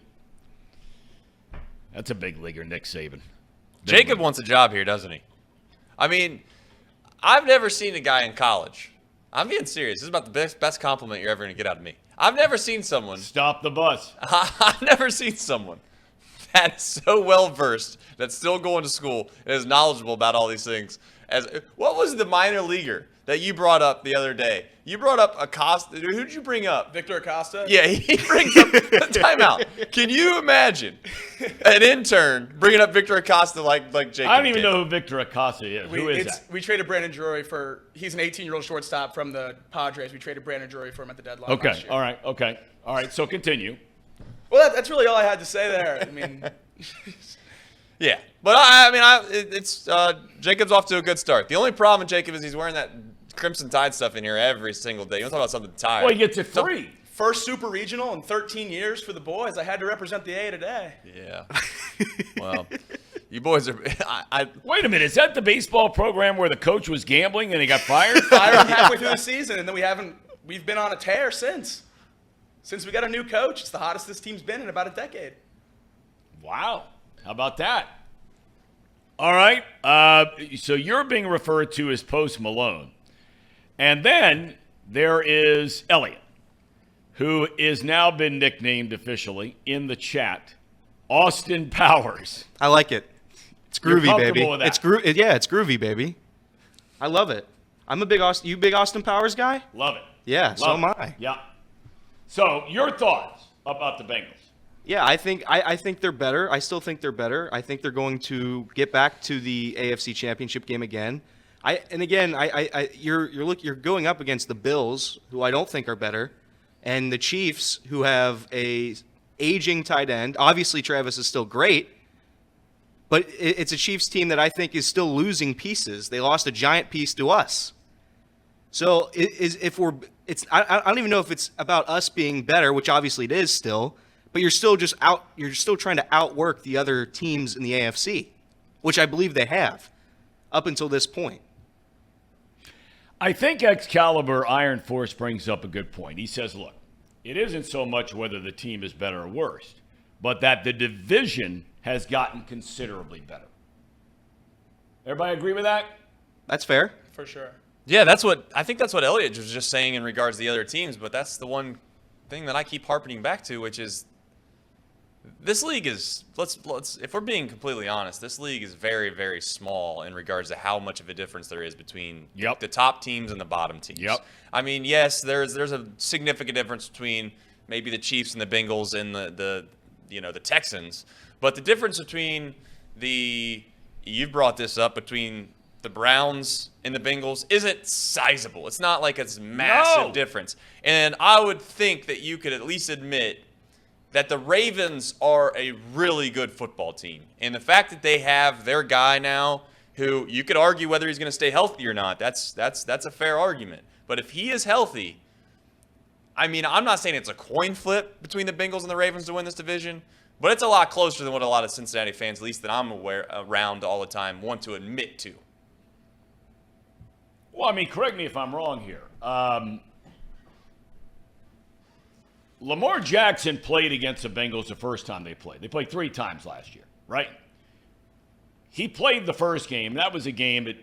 That's a big leaguer, Nick Saban. Jacob wants a job here, doesn't he? I mean, I've never seen a guy in college. I'm being serious. This is about the best compliment you're ever going to get out of me. I've never seen someone. Stop the bus. I've never seen someone that is so well versed, that's still going to school, and is knowledgeable about all these things. What was the minor leaguer that you brought up the other day? You brought up Acosta. Who did you bring up? Victor Acosta? Yeah, he brings up timeout. Can you imagine an intern bringing up Victor Acosta like Jacob I don't even did? know who Victor Acosta is. Who is that? We traded Brandon Drury he's an 18-year-old shortstop from the Padres. We traded Brandon Drury for him at the deadline last Okay, year. all right, so continue. Well, that's really all I had to say there. I mean, Yeah, but Jacob's off to a good start. The only problem with Jacob is he's wearing that Crimson Tide stuff in here every single day. You want to talk about something tired? Well, he gets it free. first super regional in 13 years for the boys. I had to represent the A today. Yeah. Well, you boys are. Wait a minute, is that the baseball program where the coach was gambling and he got fired? Fired halfway through the season, and then we've been on a tear since. Since we got a new coach, it's the hottest this team's been in about a decade. Wow. How about that? All right. So you're being referred to as Post Malone. And then there is Elliot, who is now been nicknamed officially in the chat Austin Powers. I like it. It's You're groovy, comfortable baby. with that? It's groovy, baby. I love it. I'm a big Austin Powers guy? Love it. Yeah, so am I. Yeah. So your thoughts about the Bengals? Yeah, I think they're better. I still think they're better. I think they're going to get back to the AFC Championship game again. You're going up against the Bills, who I don't think are better, and the Chiefs, who have a aging tight end. Obviously, Travis is still great, but it's a Chiefs team that I think is still losing pieces. They lost a giant piece to us. So I don't even know if it's about us being better, which obviously it is still. But you're still trying to outwork the other teams in the AFC, which I believe they have up until this point. I think Excalibur Iron Force brings up a good point. He says, look, it isn't so much whether the team is better or worse, but that the division has gotten considerably better. Everybody agree with that? That's fair. For sure. Yeah, I think that's what Elliot was just saying in regards to the other teams, but that's the one thing that I keep harping back to, which is This league is let's if we're being completely honest, this league is very, very small in regards to how much of a difference there is between the top teams and the bottom teams. Yep. I mean, yes, there's a significant difference between maybe the Chiefs and the Bengals and the Texans, but the difference between you've brought this up, between the Browns and the Bengals isn't sizable. It's not like it's massive difference. And I would think that you could at least admit that the Ravens are a really good football team. And the fact that they have their guy now, who you could argue whether he's going to stay healthy or not, that's a fair argument. But if he is healthy, I mean, I'm not saying it's a coin flip between the Bengals and the Ravens to win this division, but it's a lot closer than what a lot of Cincinnati fans, at least that I'm around all the time, want to admit to. Well, I mean, correct me if I'm wrong here. Lamar Jackson played against the Bengals the first time they played. They played 3 times last year, right? He played the first game. That was a game that,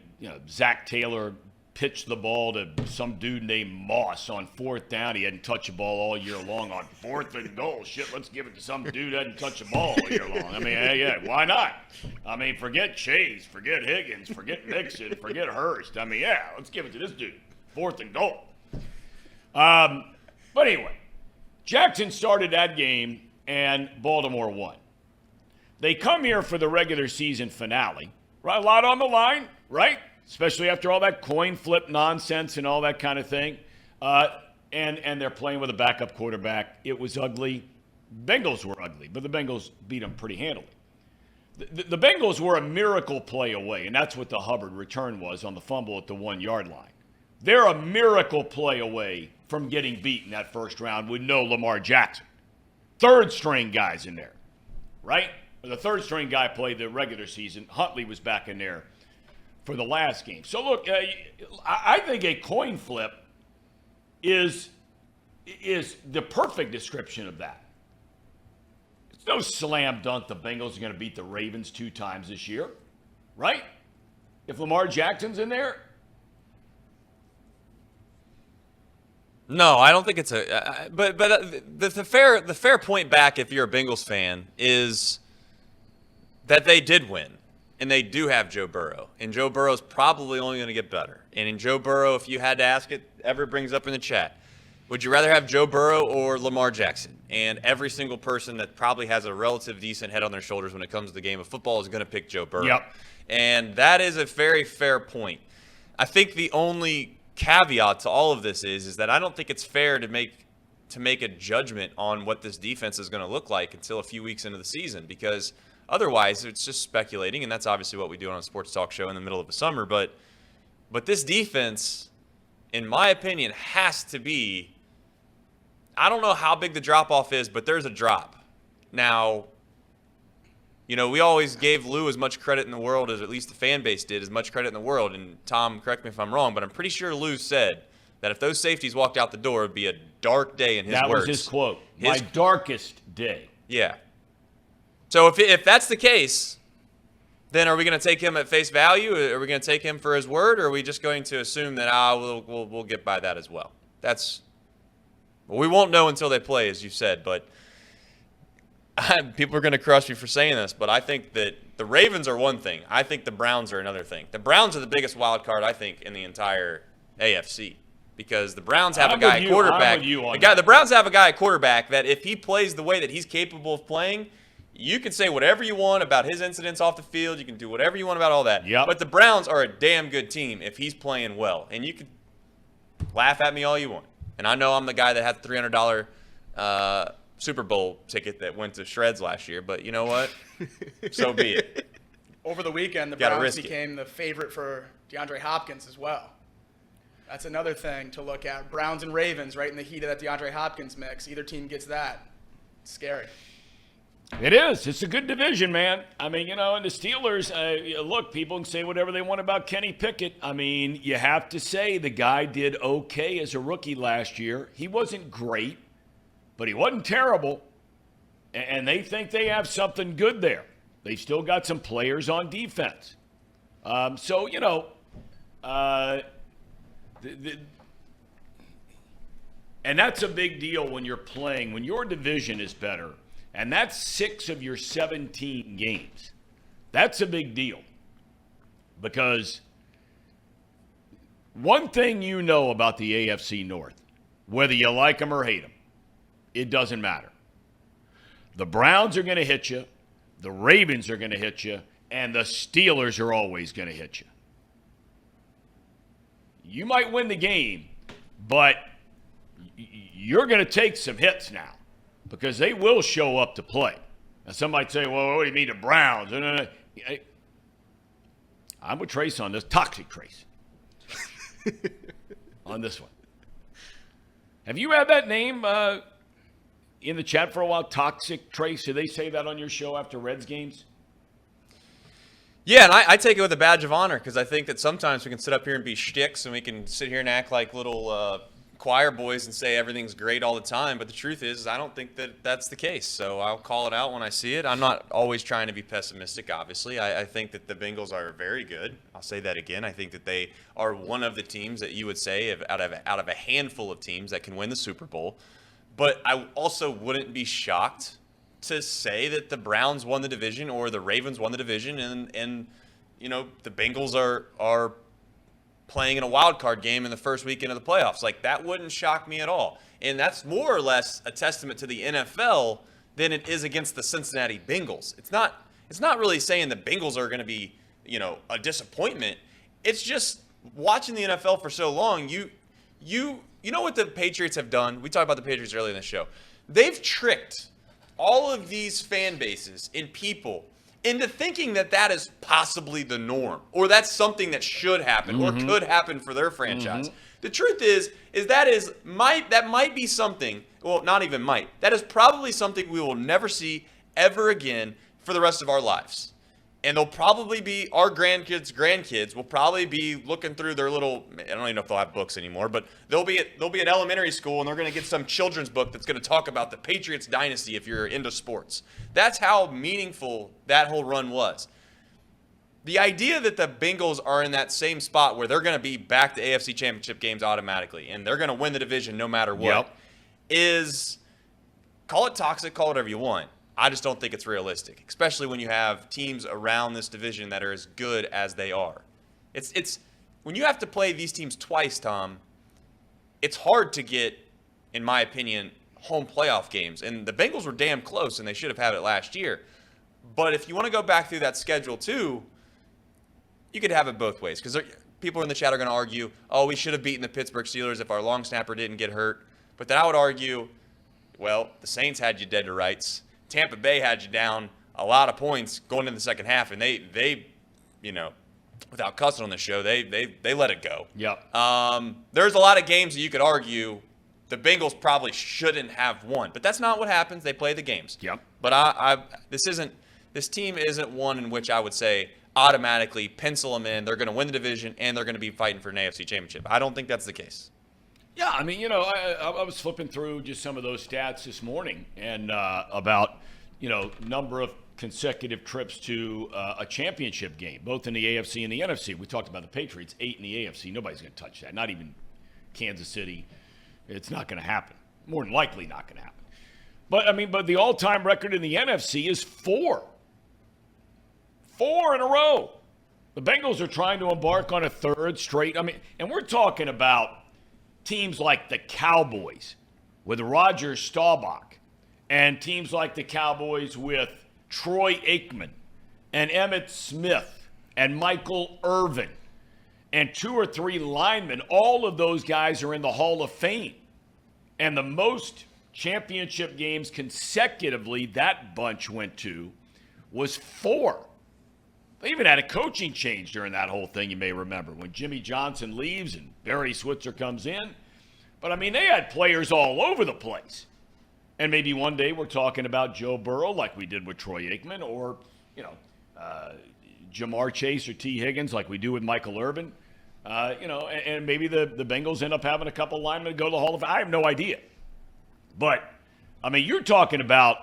Zach Taylor pitched the ball to some dude named Moss on 4th down. He hadn't touched the ball all year long on 4th and goal. Shit, let's give it to some dude who hadn't touched the ball all year long. I mean, yeah, why not? I mean, forget Chase, forget Huggins, forget Mixon, forget Hurst. I mean, yeah, let's give it to this dude. 4th and goal. But anyway, Jackson started that game, and Baltimore won. They come here for the regular season finale, right? A lot on the line, right? Especially after all that coin flip nonsense and all that kind of thing. And they're playing with a backup quarterback. It was ugly. Bengals were ugly, but the Bengals beat them pretty handily. The Bengals were a miracle play away, and that's what the Hubbard return was on the fumble at the 1-yard line. They're a miracle play away from getting beaten that first round with no Lamar Jackson. 3rd-string guys in there, right? The 3rd-string guy played the regular season. Huntley was back in there for the last game. So, look, I think a coin flip is the perfect description of that. It's no slam dunk the Bengals are going to beat the Ravens 2 times this year, right? If Lamar Jackson's in there. No, I don't think it's but the fair point back, if you're a Bengals fan, is that they did win, and they do have Joe Burrow, and Joe Burrow's probably only going to get better. And in Joe Burrow, if you had to ask it, Everett brings up in the chat, would you rather have Joe Burrow or Lamar Jackson? And every single person that probably has a relative decent head on their shoulders when it comes to the game of football is going to pick Joe Burrow. Yep. And that is a very fair point. I think the only caveat to all of this is that I don't think it's fair to make a judgment on what this defense is going to look like until a few weeks into the season, because otherwise it's just speculating, and that's obviously what we do on a sports talk show in the middle of the summer. But this defense, in my opinion, has to be, I don't know how big the drop-off is, but there's a drop. Now, we always gave Lou as much credit in the world, as at least the fan base did, as much credit in the world. And Thom, correct me if I'm wrong, but I'm pretty sure Lou said that if those safeties walked out the door, it would be a dark day in his words. That was his quote. My darkest day. Yeah. So if that's the case, then are we going to take him at face value? Are we going to take him for his word? Or are we just going to assume that we'll get by that as well? We won't know until they play, as you said, but people are going to crush me for saying this, but I think that the Ravens are one thing. I think the Browns are another thing. The Browns are the biggest wild card, I think, in the entire AFC, because the Browns have a guy at quarterback. The Browns have a guy at quarterback that if he plays the way that he's capable of playing, you can say whatever you want about his incidents off the field. You can do whatever you want about all that. Yep. But the Browns are a damn good team if he's playing well. And you can laugh at me all you want. And I know I'm the guy that had the $300 Super Bowl ticket that went to shreds last year, but you know what? So be it. Over the weekend, the Browns became the favorite for DeAndre Hopkins as well. That's another thing to look at. Browns and Ravens right in the heat of that DeAndre Hopkins mix. Either team gets that. It's scary. It is. It's a good division, man. I mean, and the Steelers, look, people can say whatever they want about Kenny Pickett. I mean, you have to say the guy did okay as a rookie last year. He wasn't great, but he wasn't terrible. And they think they have something good there. They've still got some players on defense. And that's a big deal when you're playing. When your division is better And that's 6 of your 17 games. That's a big deal. Because one thing you know about the AFC North, whether you like them or hate them, it doesn't matter. The Browns are going to hit you, the Ravens are going to hit you, and the Steelers are always going to hit you. You might win the game, but you're going to take some hits now because they will show up to play. Now, some might say, well, what do you mean the Browns? I'm with Trace on this. Toxic Trace. On this one. Have you had that name in the chat for a while? Toxic Trace? Did they say that on your show after Reds games? Yeah, and I take it with a badge of honor because I think that sometimes we can sit up here and be shticks and we can sit here and act like little choir boys and say everything's great all the time. But the truth is I don't think that that's the case. So I'll call it out when I see it. I'm not always trying to be pessimistic, obviously. I think that the Bengals are very good. I'll say that again. I think that they are one of the teams that you would say out of a handful of teams that can win the Super Bowl. But I also wouldn't be shocked to say that the Browns won the division or the Ravens won the division and you know the Bengals are playing in a wild card game in the first weekend of the playoffs. Like that wouldn't shock me at all. And that's more or less a testament to the NFL than it is against the Cincinnati Bengals. It's not really saying the Bengals are going to be, you know, a disappointment. It's just watching the NFL for so long, you know what the Patriots have done? We talked about the Patriots earlier in the show. They've tricked all of these fan bases and people into thinking that that is possibly the norm or that's something that should happen or could happen for their franchise. The truth is that might be something, well, not even might. That is probably something we will never see ever again for the rest of our lives. And they'll probably be, our grandkids will probably be looking through their little, I don't even know if they'll have books anymore, but they'll be at elementary school and they're going to get some children's book that's going to talk about the Patriots dynasty if you're into sports. That's how meaningful that whole run was. The idea that the Bengals are in that same spot where they're going to be back to AFC Championship games automatically and they're going to win the division no matter what is, call it toxic, call it whatever you want. I just don't think it's realistic, especially when you have teams around this division that are as good as they are. It's when you have to play these teams twice, Thom, it's hard to get, in my opinion, home playoff games. And the Bengals were damn close, and they should have had it last year. But if you want to go back through that schedule too, you could have it both ways. Because people in the chat are going to argue, oh, we should have beaten the Pittsburgh Steelers if our long snapper didn't get hurt. But then I would argue, well, the Saints had you dead to rights. Tampa Bay had you down a lot of points going into the second half, and they you know, without cussing on the show, they let it go. Yep. There's a lot of games that you could argue the Bengals probably shouldn't have won, but that's not what happens. They play the games. Yep. But this team isn't one in which I would say automatically pencil them in. They're going to win the division and they're going to be fighting for an AFC Championship. I don't think that's the case. Yeah, I mean, you know, I was flipping through just some of those stats this morning and about, you know, number of consecutive trips to a championship game, both in the AFC and the NFC. We talked about the Patriots, 8 in the AFC. Nobody's going to touch that, not even Kansas City. It's not going to happen. More than likely not going to happen. But, I mean, the all-time record in the NFC is 4. 4 in a row. The Bengals are trying to embark on a third straight. I mean, and we're talking about teams like the Cowboys with Roger Staubach and teams like the Cowboys with Troy Aikman and Emmitt Smith and Michael Irvin and 2 or 3 linemen. All of those guys are in the Hall of Fame. And the most championship games consecutively that bunch went to was 4. They even had a coaching change during that whole thing, you may remember, when Jimmy Johnson leaves and Barry Switzer comes in. But, I mean, they had players all over the place. And maybe one day we're talking about Joe Burrow like we did with Troy Aikman or, you know, Jamar Chase or T. Higgins like we do with Michael Irvin. You know, and maybe the Bengals end up having a couple linemen go to the Hall of Fame. I have no idea. But, I mean, you're talking about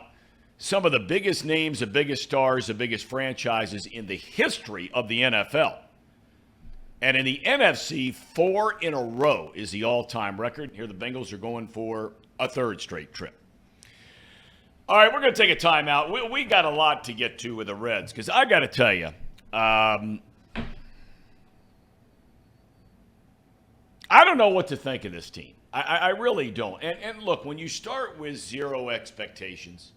some of the biggest names, the biggest stars, the biggest franchises in the history of the NFL. And in the NFC, 4 in a row is the all-time record. Here the Bengals are going for a third straight trip. All right, we're going to take a timeout. We got a lot to get to with the Reds because I got to tell you, I don't know what to think of this team. I really don't. And look, when you start with zero expectations,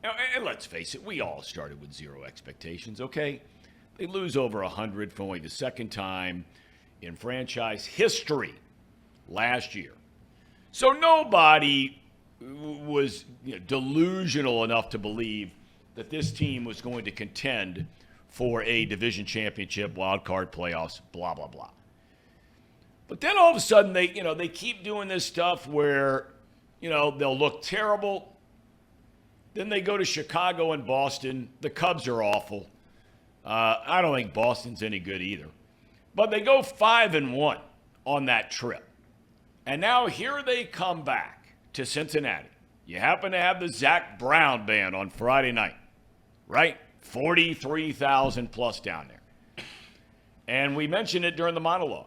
and let's face it, we all started with zero expectations, okay? They lose over 100 for only the second time in franchise history last year. So nobody was delusional enough to believe that this team was going to contend for a division championship, wild card playoffs, blah, blah, blah. But then all of a sudden they keep doing this stuff where, they'll look terrible. Then they go to Chicago and Boston. The Cubs are awful. I don't think Boston's any good either. But they go 5-1 on that trip. And now here they come back to Cincinnati. You happen to have the Zach Brown band on Friday night, right? 43,000 plus down there. And we mentioned it during the monologue.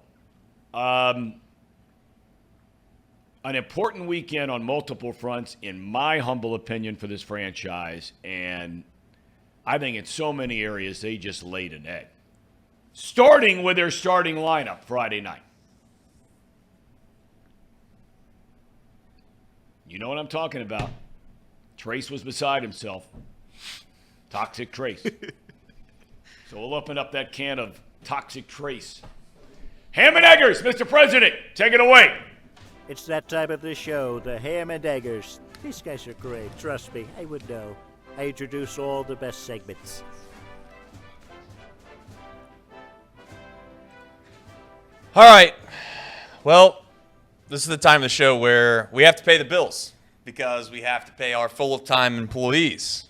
An important weekend on multiple fronts, in my humble opinion, for this franchise. And I think in so many areas, they just laid an egg. Starting with their starting lineup Friday night. You know what I'm talking about. Trace was beside himself. Toxic Trace. So we'll open up that can of Toxic Trace. Ham and Eggers, Mr. President, take it away. It's that time of the show, the Ham and Eggers. These guys are great, trust me, I would know. I introduce all the best segments. All right. Well, this is the time of the show where we have to pay the bills because we have to pay our full-time employees.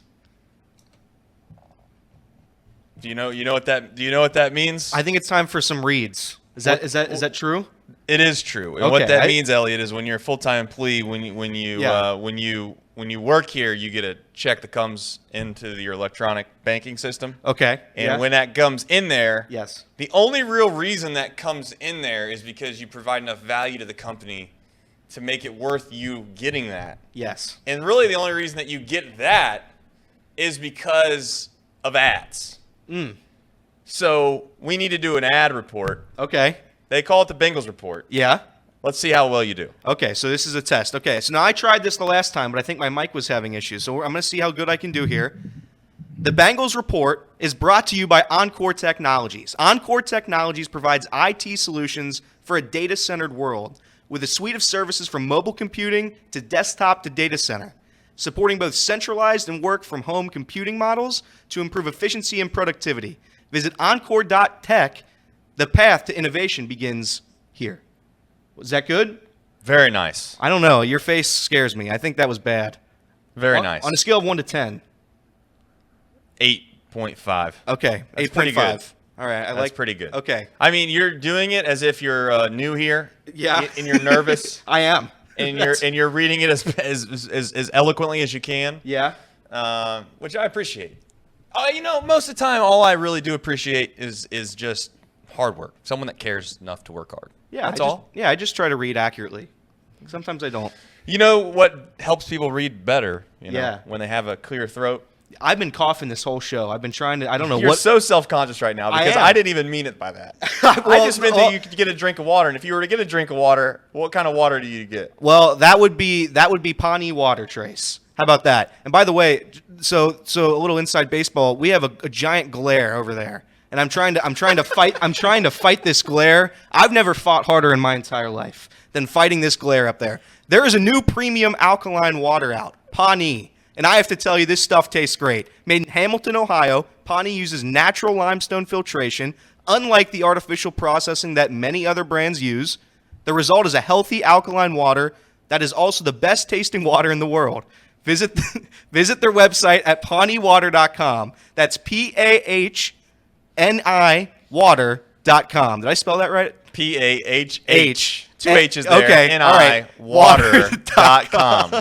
Do you know what that means? I think it's time for some reads. Is that true? It is true. And what that means, Elliot, is when you're a full-time employee, when you work here, you get a check that comes into your electronic banking system. Okay. And when that comes in there, yes, the only real reason that comes in there is because you provide enough value to the company to make it worth you getting that. Yes. And really the only reason that you get that is because of ads. So we need to do an ad report. Okay. They call it the Bengals report. Yeah. Let's see how well you do. Okay, so this is a test. Okay, so now I tried this the last time, but I think my mic was having issues. So I'm going to see how good I can do here. The Bengals report is brought to you by Encore Technologies. Encore Technologies provides IT solutions for a data-centered world with a suite of services from mobile computing to desktop to data center, supporting both centralized and work-from-home computing models to improve efficiency and productivity. Visit encore.tech. The path to innovation begins here. Was that good? Very nice. I don't know. Your face scares me. I think that was bad. Very nice. On a scale of 1 to 10. 8.5. Okay, That's 8.5. pretty good. All right, That's pretty good. Okay. I mean, you're doing it as if you're new here. Yeah. And you're nervous. I am. And you're reading it as eloquently as you can. Yeah. Which I appreciate. Most of the time, all I really do appreciate is just hard work. Someone that cares enough to work hard. Yeah, That's all. I just try to read accurately. Sometimes I don't. You know what helps people read better? Yeah. When they have a clear throat. I've been coughing this whole show. I've been trying to. I don't know You're what. so self-conscious right now because am. I didn't even mean it by that. Well, I just meant that you could get a drink of water, and if you were to get a drink of water, what kind of water do you get? Well, that would be Pawnee water, Trace. How about that? And by the way, so a little inside baseball. We have a giant glare over there, and I'm trying to fight this glare. I've never fought harder in my entire life than fighting this glare up there. There is a new premium alkaline water out, Pawnee. And I have to tell you, this stuff tastes great. Made in Hamilton, Ohio, Pawnee uses natural limestone filtration, unlike the artificial processing that many other brands use. The result is a healthy alkaline water that is also the best tasting water in the world. Visit their website at pawneewater.com. That's PAHNI water.com. Did I spell that right? PAHH. 2 H's there. Okay. NI All right. water.com.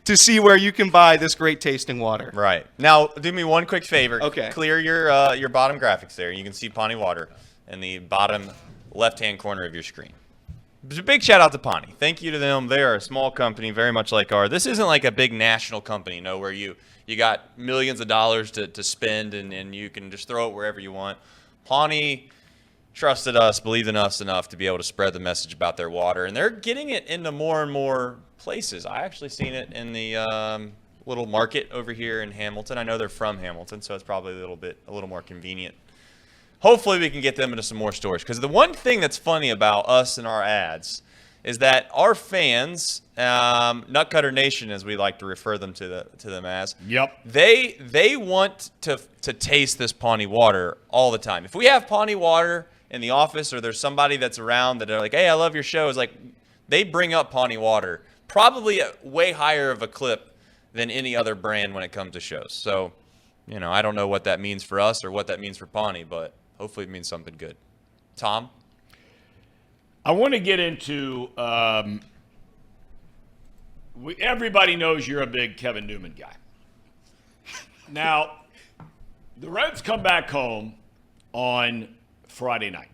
To see where you can buy this great tasting water. Right. Now, do me one quick favor. Okay. Clear your bottom graphics there. You can see Pawnee Water in the bottom left-hand corner of your screen. Big shout out to Pawnee. Thank you to them. They are a small company, very much like ours. This isn't like a big national company, where you got millions of dollars to spend and you can just throw it wherever you want. Pawnee trusted us, believed in us enough to be able to spread the message about their water, and they're getting it into more and more places. I actually seen it in the little market over here in Hamilton. I know they're from Hamilton, so it's probably a little more convenient. Hopefully we can get them into some more stores, because the one thing that's funny about us and our ads is that our fans, Nutcutter Nation, as we like to refer them to them as, Yep. they want to taste this Pawnee water all the time. If we have Pawnee water in the office, or there's somebody that's around that are like, hey, I love your show, it's like they bring up Pawnee water, probably a way higher of a clip than any other brand when it comes to shows. So, I don't know what that means for us or what that means for Pawnee, but hopefully it means something good. Thom? I want to get into everybody knows you're a big Kevin Newman guy. Now, the Reds come back home on Friday night.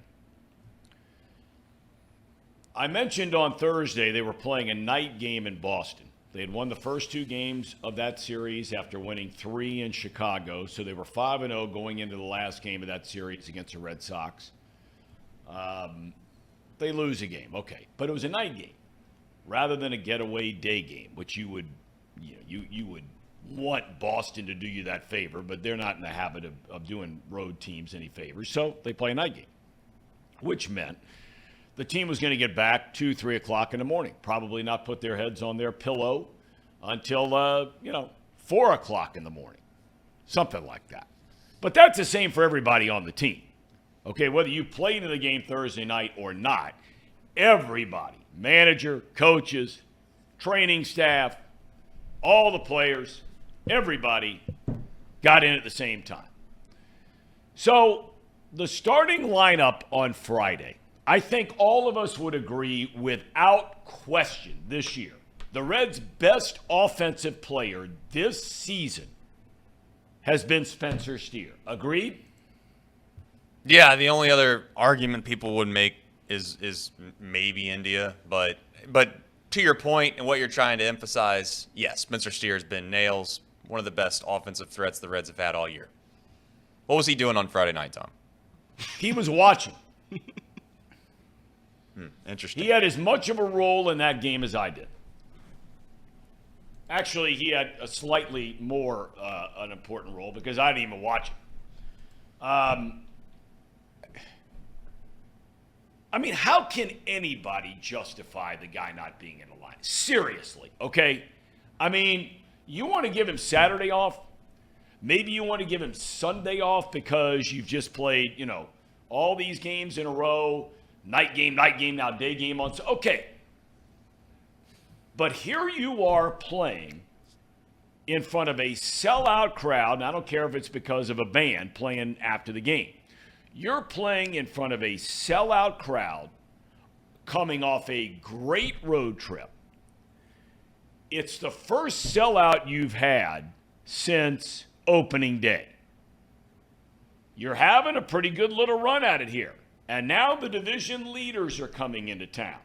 I mentioned on Thursday they were playing a night game in Boston. They had won the first 2 games of that series after winning 3 in Chicago, so they were 5-0 going into the last game of that series against the Red Sox. They lose a game, okay, but it was a night game rather than a getaway day game, which you would want Boston to do you that favor, but they're not in the habit of doing road teams any favors, so they play a night game, which meant the team was going to get back 2, 3 o'clock in the morning, probably not put their heads on their pillow until 4 o'clock in the morning, something like that. But that's the same for everybody on the team. Okay, whether you played in the game Thursday night or not, everybody, manager, coaches, training staff, all the players, everybody got in at the same time. So the starting lineup on Friday, I think all of us would agree without question this year, the Reds' best offensive player this season has been Spencer Steer. Agreed? Yeah, the only other argument people would make is maybe India, but to your point and what you're trying to emphasize, yes, Spencer Steer has been nails, one of the best offensive threats the Reds have had all year. What was he doing on Friday night, Thom? He was watching. Interesting. He had as much of a role in that game as I did. Actually, he had a slightly more an important role because I didn't even watch it. I mean, how can anybody justify the guy not being in the line? Seriously, okay? I mean, you want to give him Saturday off? Maybe you want to give him Sunday off because you've just played, all these games in a row, night game, now day game on. Okay. But here you are playing in front of a sellout crowd, and I don't care if it's because of a band playing after the game. You're playing in front of a sellout crowd coming off a great road trip. It's the first sellout you've had since opening day. You're having a pretty good little run at it here. And now the division leaders are coming into town.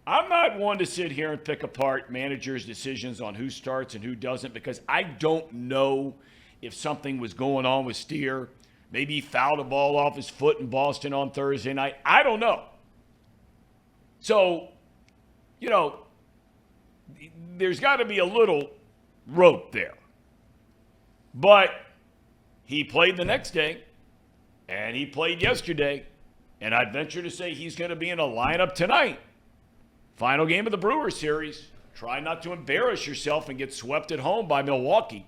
I'm not one to sit here and pick apart managers' decisions on who starts and who doesn't because I don't know if something was going on with Steer. Maybe he fouled a ball off his foot in Boston on Thursday night. I don't know. So, there's got to be a little rope there. But he played the next day, and he played yesterday, and I'd venture to say he's going to be in a lineup tonight. Final game of the Brewers series. Try not to embarrass yourself and get swept at home by Milwaukee,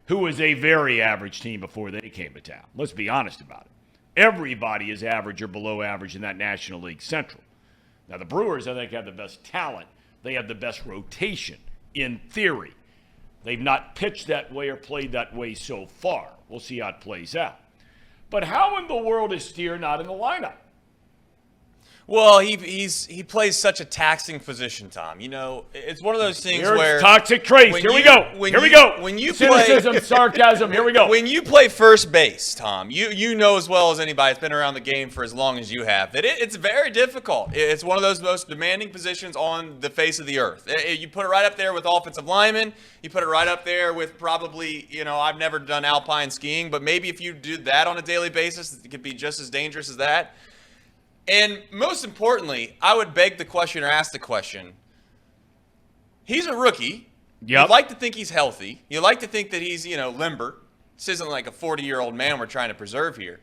who was a very average team before they came to town. Let's be honest about it. Everybody is average or below average in that National League Central. Now, the Brewers, I think, have the best talent. They have the best rotation, in theory. They've not pitched that way or played that way so far. We'll see how it plays out. But how in the world is Steer not in the lineup? Well, he plays such a taxing position, Thom. You know, it's one of those things Here's where toxic traits. Here we go. Here we go. When you cynicism, play sarcasm. Here we go. When you play first base, Thom, you know as well as anybody that's been around the game for as long as you have that it's very difficult. It's one of those most demanding positions on the face of the earth. You put it right up there with offensive linemen. You put it right up there with probably, I've never done alpine skiing, but maybe if you do that on a daily basis, it could be just as dangerous as that. And most importantly, I would beg the question or ask the question. He's a rookie. Yep. You'd like to think he's healthy. You'd like to think that he's, limber. This isn't like a 40-year-old man we're trying to preserve here.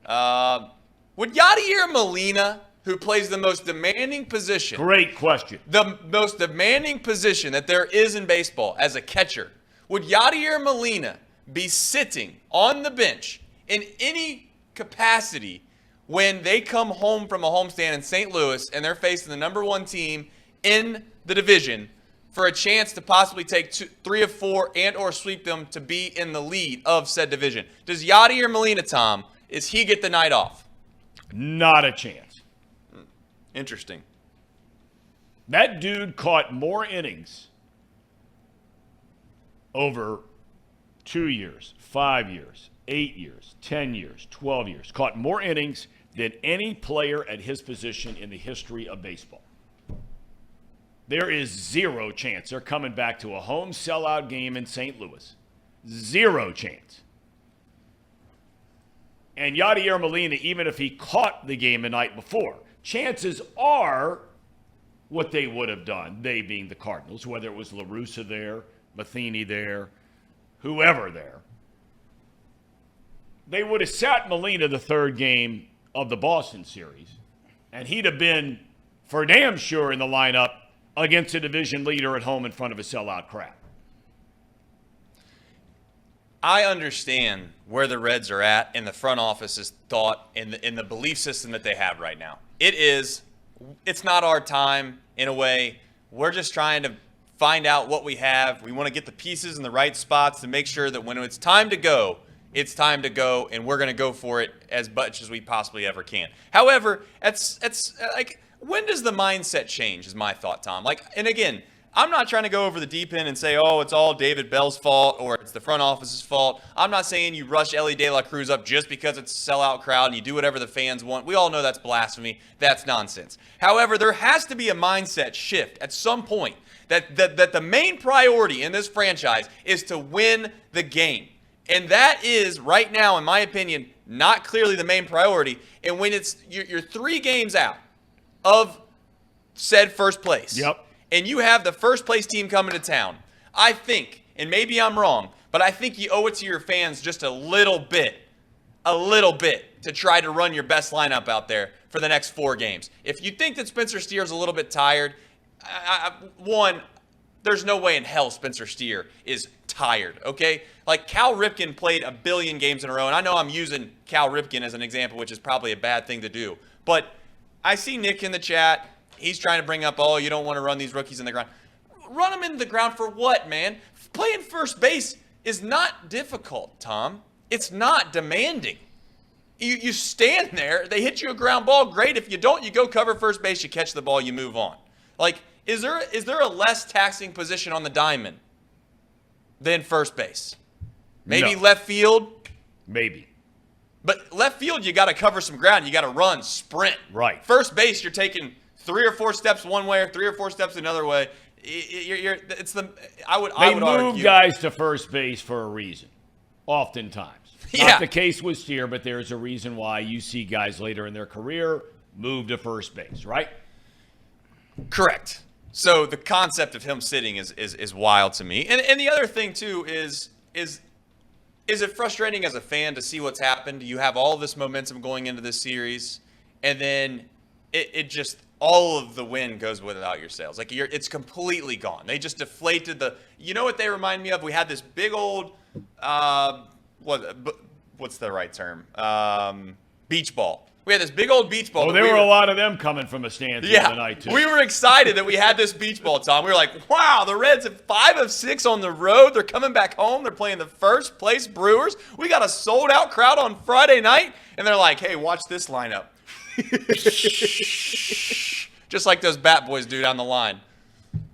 Would Yadier Molina, who plays the most demanding position. Great question. The most demanding position that there is in baseball as a catcher, would Yadier Molina be sitting on the bench in any capacity when they come home from a homestand in St. Louis and they're facing the number one team in the division for a chance to possibly take 3 of 4 and or sweep them to be in the lead of said division? Does Yadier Molina, Thom, is he get the night off? Not a chance. Interesting. That dude caught more innings over 2 years, 5 years, 8 years, 10 years, 12 years. Caught more innings than any player at his position in the history of baseball. There is zero chance they're coming back to a home sellout game in St. Louis. Zero chance. And Yadier Molina, even if he caught the game the night before, chances are what they would have done, they being the Cardinals, whether it was La Russa there, Matheny there, whoever there, they would have sat Molina the third game of the Boston series, and he'd have been for damn sure in the lineup against a division leader at home in front of a sellout crowd. I understand where the Reds are at in the front office's thought in the belief system that they have right now. It's not our time in a way. We're just trying to find out what we have. We want to get the pieces in the right spots to make sure that when it's time to go, it's time to go, and we're going to go for it as much as we possibly ever can. However, it's like, when does the mindset change is my thought, Thom. And again, I'm not trying to go over the deep end and say, oh, it's all David Bell's fault or it's the front office's fault. I'm not saying you rush Ellie De La Cruz up just because it's a sellout crowd and you do whatever the fans want. We all know that's blasphemy. That's nonsense. However, there has to be a mindset shift at some point that the main priority in this franchise is to win the game. And that is, right now, in my opinion, not clearly the main priority. And when you're 3 games out of said first place. Yep. And you have the first place team coming to town, I think, and maybe I'm wrong, but I think you owe it to your fans just a little bit to try to run your best lineup out there for the next 4 games. If you think that Spencer Steer's a little bit tired, there's no way in hell Spencer Steer is tired, okay? Like, Cal Ripken played a billion games in a row, and I know I'm using Cal Ripken as an example, which is probably a bad thing to do. But I see Nick in the chat. He's trying to bring up, oh, you don't want to run these rookies in the ground. Run them in the ground for what, man? Playing first base is not difficult, Thom. It's not demanding. You stand there. They hit you a ground ball. Great. If you don't, you go cover first base. You catch the ball. You move on. Like, is there a less taxing position on the diamond than first base? Maybe No. left field? Maybe. But left field, you got to cover some ground. You got to run, sprint. Right. First base, you're taking 3 or 4 steps one way or 3 or 4 steps another way. I would They move argue. guys to first base for a reason, oftentimes. Yeah. Not the case with Steer, but there's a reason why you see guys later in their career move to first base, right? Correct. So the concept of him sitting is wild to me. And the other thing too is it frustrating as a fan to see what's happened? You have all this momentum going into this series, and then it just all of the win goes without your sails. Like, it's completely gone. They just deflated the. You know what they remind me of? We had this big old what's the right term? Beach ball. We had this big old beach ball. Oh, there were a lot of them coming from the stands the other night, too. We were excited that we had this beach ball, Thom. We were like, wow, the Reds have 5 of 6 on the road. They're coming back home. They're playing the first place Brewers. We got a sold-out crowd on Friday night. And they're like, hey, watch this lineup. Just like those bat boys do down the line.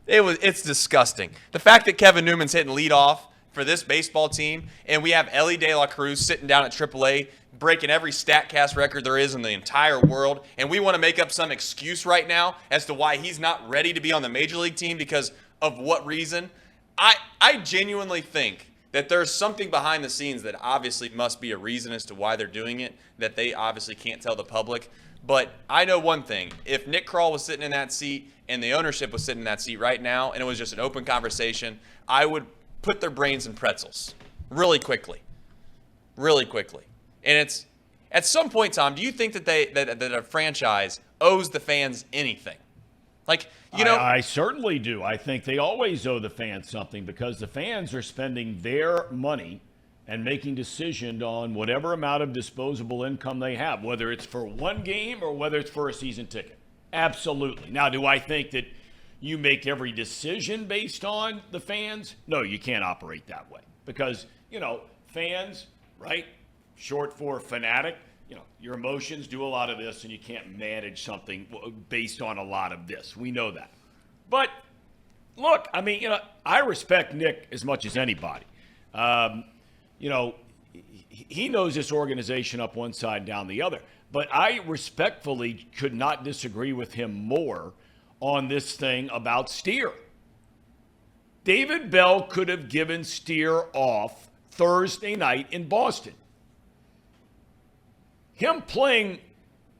It's disgusting. The fact that Kevin Newman's hitting leadoff for this baseball team, and we have Ellie De La Cruz sitting down at AAA, breaking every StatCast record there is in the entire world, and we want to make up some excuse right now as to why he's not ready to be on the Major League team because of what reason. I genuinely think that there's something behind the scenes that obviously must be a reason as to why they're doing it that they obviously can't tell the public. But I know one thing. If Nick Kroll was sitting in that seat and the ownership was sitting in that seat right now and it was just an open conversation, I would put their brains in pretzels really quickly. Really quickly. And it's at some point, Thom, do you think that that a franchise owes the fans anything? Like, you know, I certainly do. I think they always owe the fans something because the fans are spending their money and making decisions on whatever amount of disposable income they have, whether it's for one game or whether it's for a season ticket. Absolutely. Now, do I think that you make every decision based on the fans? No, you can't operate that way because, you know, fans, right, short for fanatic, you know, your emotions do a lot of this and you can't manage something based on a lot of this. We know that. But look, I mean, you know, I respect Nick as much as anybody. You know, he knows this organization up one side, down the other. But I respectfully could not disagree with him more on this thing about Steer. David Bell could have given Steer off Thursday night in Boston. Him playing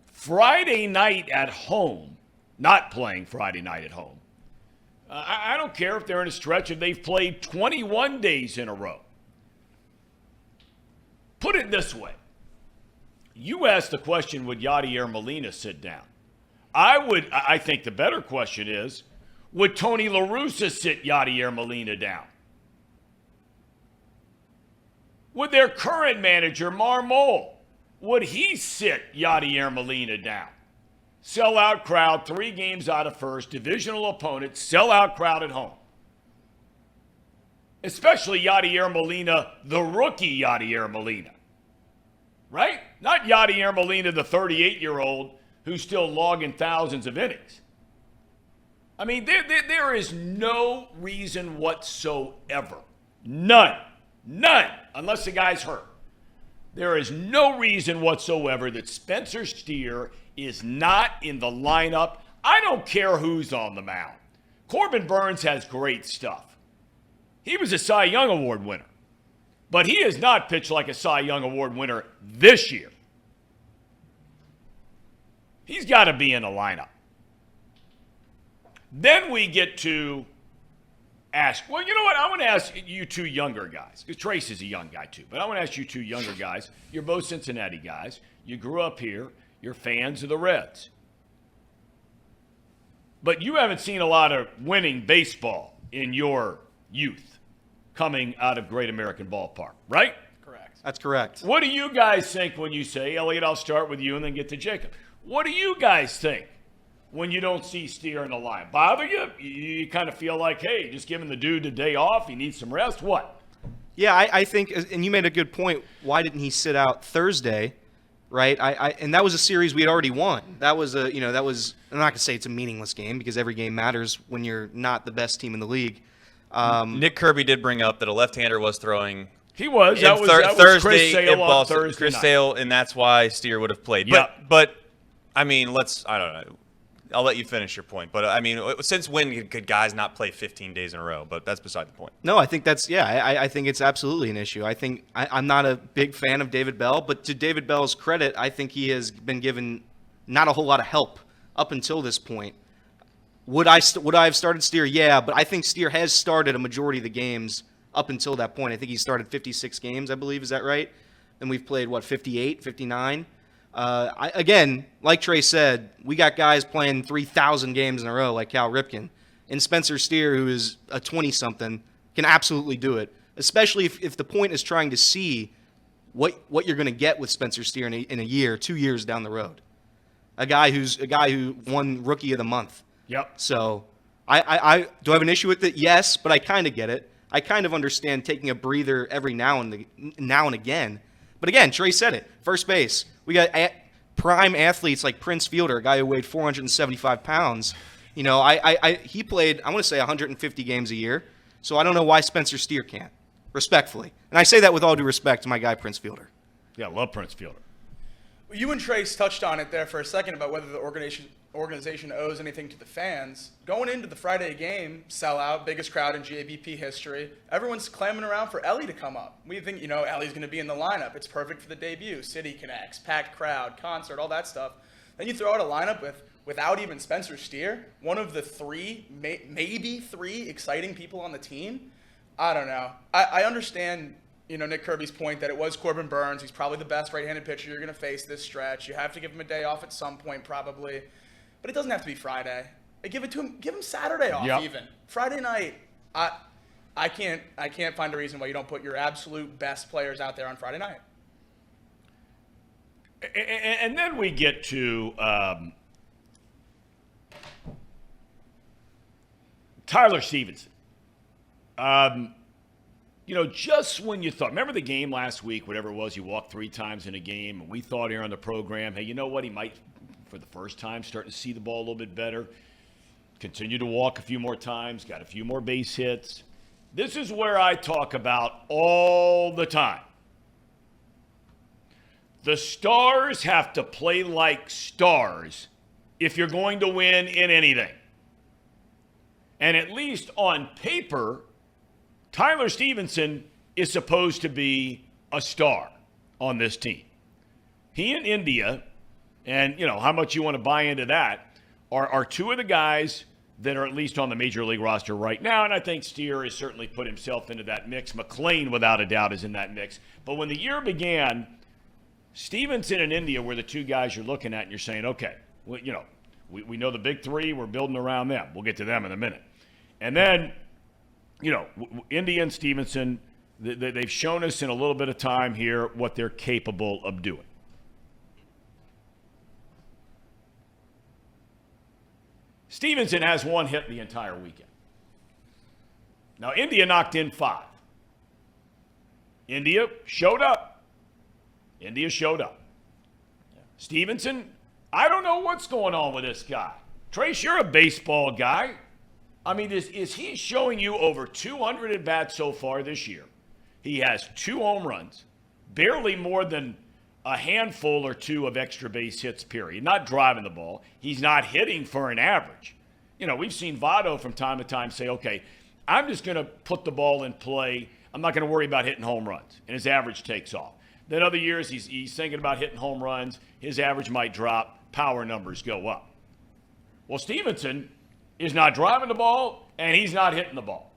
Friday night at home, not playing Friday night at home. I don't care if they're in a stretch if they've played 21 days in a row. Put it this way. You asked the question, would Yadier Molina sit down? I think the better question is, would Tony La Russa sit Yadier Molina down? Would their current manager, Marmol, would he sit Yadier Molina down? Sellout crowd, 3 games out of first, divisional opponent, sellout crowd at home. Especially Yadier Molina, the rookie Yadier Molina. Right? Not Yadier Molina, the 38-year-old who's still logging thousands of innings. I mean, there is no reason whatsoever. None, unless the guy's hurt. There is no reason whatsoever that Spencer Steer is not in the lineup. I don't care who's on the mound. Corbin Burns has great stuff. He was a Cy Young Award winner. But he has not pitched like a Cy Young Award winner this year. He's got to be in the lineup. Then we get to ask, well, you know what? I want to ask you two younger guys, because Tracy's a young guy too, but I want to ask you two younger guys. You're both Cincinnati guys. You grew up here. You're fans of the Reds. But you haven't seen a lot of winning baseball in your youth coming out of Great American Ballpark, right? Correct. That's correct. What do you guys think when you say, Elliot, I'll start with you and then get to Jacob. What do you guys think when you don't see Steer in the line? Bother you? You kind of feel like, hey, just giving the dude a day off. He needs some rest. What? Yeah, I think, and you made a good point. Why didn't he sit out Thursday, right? And that was a series we had already won. That was I'm not going to say it's a meaningless game because every game matters when you're not the best team in the league. Nick Kirby did bring up that a left-hander was throwing. He was. That was Thursday Chris Sale in Boston. Thursday Chris night. Sale, and that's why Steer would have played. Yeah. But I mean, I don't know. I'll let you finish your point. But, I mean, since when could guys not play 15 days in a row? But that's beside the point. No, I think that's, I think it's absolutely an issue. I think I'm not a big fan of David Bell, but to David Bell's credit, I think he has been given not a whole lot of help up until this point. Would I have started Steer? Yeah, but I think Steer has started a majority of the games up until that point. I think he started 56 games, I believe. Is that right? And we've played, 58, 59? Again, like Trey said, we got guys playing 3,000 games in a row like Cal Ripken. And Spencer Steer, who is a 20-something, can absolutely do it, especially if the point is trying to see what you're going to get with Spencer Steer in a year, 2 years down the road. A guy who won Rookie of the Month. Yep. So I do I have an issue with it? Yes, but I kind of get it. I kind of understand taking a breather every now and again. But again, Trey said it. First base. We got prime athletes like Prince Fielder, a guy who weighed 475 pounds, he played, I want to say 150 games a year. So I don't know why Spencer Steer can't, respectfully. And I say that with all due respect to my guy, Prince Fielder. Yeah, love Prince Fielder. You and Trace touched on it there for a second about whether the organization owes anything to the fans. Going into the Friday game, sellout, biggest crowd in GABP history, everyone's clamoring around for Ellie to come up. We think, Ellie's going to be in the lineup. It's perfect for the debut. City connects, packed crowd, concert, all that stuff. Then you throw out a lineup without even Spencer Steer, one of the maybe three exciting people on the team. I don't know. I understand Nick Kirby's point that it was Corbin Burns. He's probably the best right-handed pitcher you're going to face this stretch. You have to give him a day off at some point probably. But it doesn't have to be Friday. Give it to him. Give him Saturday off even. Friday night, I can't find a reason why you don't put your absolute best players out there on Friday night. And then we get to Tyler Stevenson. Just when you thought, remember the game last week, whatever it was, you walked 3 times in a game, and we thought here on the program, hey, you know what, he might, for the first time, start to see the ball a little bit better. Continue to walk a few more times, got a few more base hits. This is where I talk about all the time. The stars have to play like stars if you're going to win in anything. And at least on paper, Tyler Stevenson is supposed to be a star on this team. He and India, and how much you want to buy into that, are 2 of the guys that are at least on the major league roster right now, and I think Steer has certainly put himself into that mix. McLean, without a doubt, is in that mix. But when the year began, Stevenson and India were the 2 guys you're looking at, and you're saying, okay, well, we know the big 3, we're building around them. We'll get to them in a minute. And then, India and Stevenson, they've shown us in a little bit of time here what they're capable of doing. Stevenson has 1 hit the entire weekend. Now, India knocked in 5. India showed up. Stevenson, I don't know what's going on with this guy. Trace, you're a baseball guy. I mean, is he showing you over 200 at-bats so far this year? He has 2 home runs, barely more than a handful or 2 of extra base hits, period. Not driving the ball. He's not hitting for an average. We've seen Votto from time to time say, okay, I'm just going to put the ball in play. I'm not going to worry about hitting home runs. And his average takes off. Then other years, he's thinking about hitting home runs. His average might drop. Power numbers go up. Well, Stevenson is not driving the ball, and he's not hitting the ball.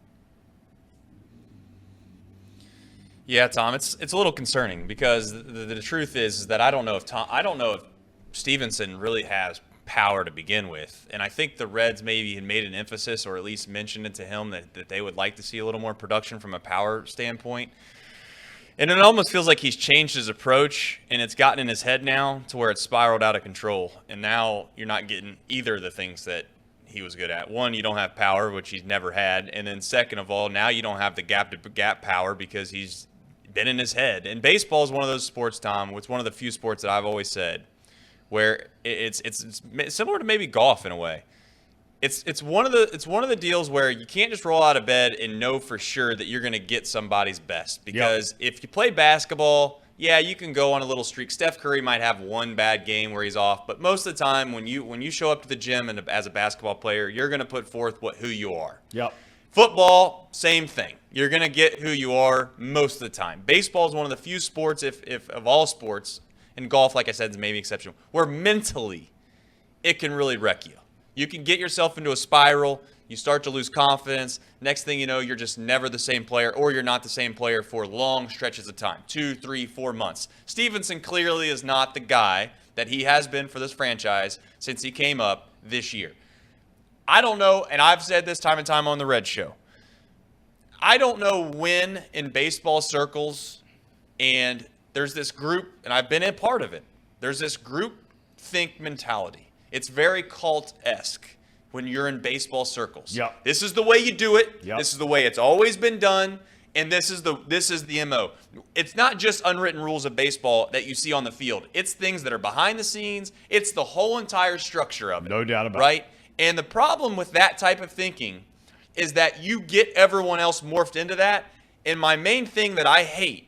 Yeah, Thom, it's a little concerning because the truth is that I don't know if Stevenson really has power to begin with, and I think the Reds maybe had made an emphasis or at least mentioned it to him that they would like to see a little more production from a power standpoint. And it almost feels like he's changed his approach, and it's gotten in his head now to where it's spiraled out of control. And now you're not getting either of the things that he was good at. One, you don't have power, which he's never had. And then second of all, now you don't have the gap-to-gap power because he's been in his head. And baseball is one of those sports, Thom. It's one of the few sports that I've always said where it's similar to maybe golf in a way. It's one of the deals where you can't just roll out of bed and know for sure that you're going to get somebody's best. Because if you play basketball, yeah, you can go on a little streak. Steph Curry might have 1 bad game where he's off, but most of the time when you show up to the gym and as a basketball player, you're going to put forth who you are. Yep. Football, same thing. You're going to get who you are most of the time. Baseball is one of the few sports, if of all sports, and golf, like I said, is maybe exceptional, where mentally it can really wreck you. You can get yourself into a spiral. You start to lose confidence. Next thing you know, you're just never the same player, or you're not the same player for long stretches of time, 2, 3, 4 months. Stevenson clearly is not the guy that he has been for this franchise since he came up this year. I don't know, and I've said this time and time on the Red Show, I don't know when in baseball circles, and there's this group, and I've been a part of it, there's this group think mentality. It's very cult-esque when you're in baseball circles. Yep. This is the way you do it. Yep. This is the way it's always been done. And this is the MO. It's not just unwritten rules of baseball that you see on the field. It's things that are behind the scenes. It's the whole entire structure of it. No doubt about it. Right? And the problem with that type of thinking is that you get everyone else morphed into that. And my main thing that I hate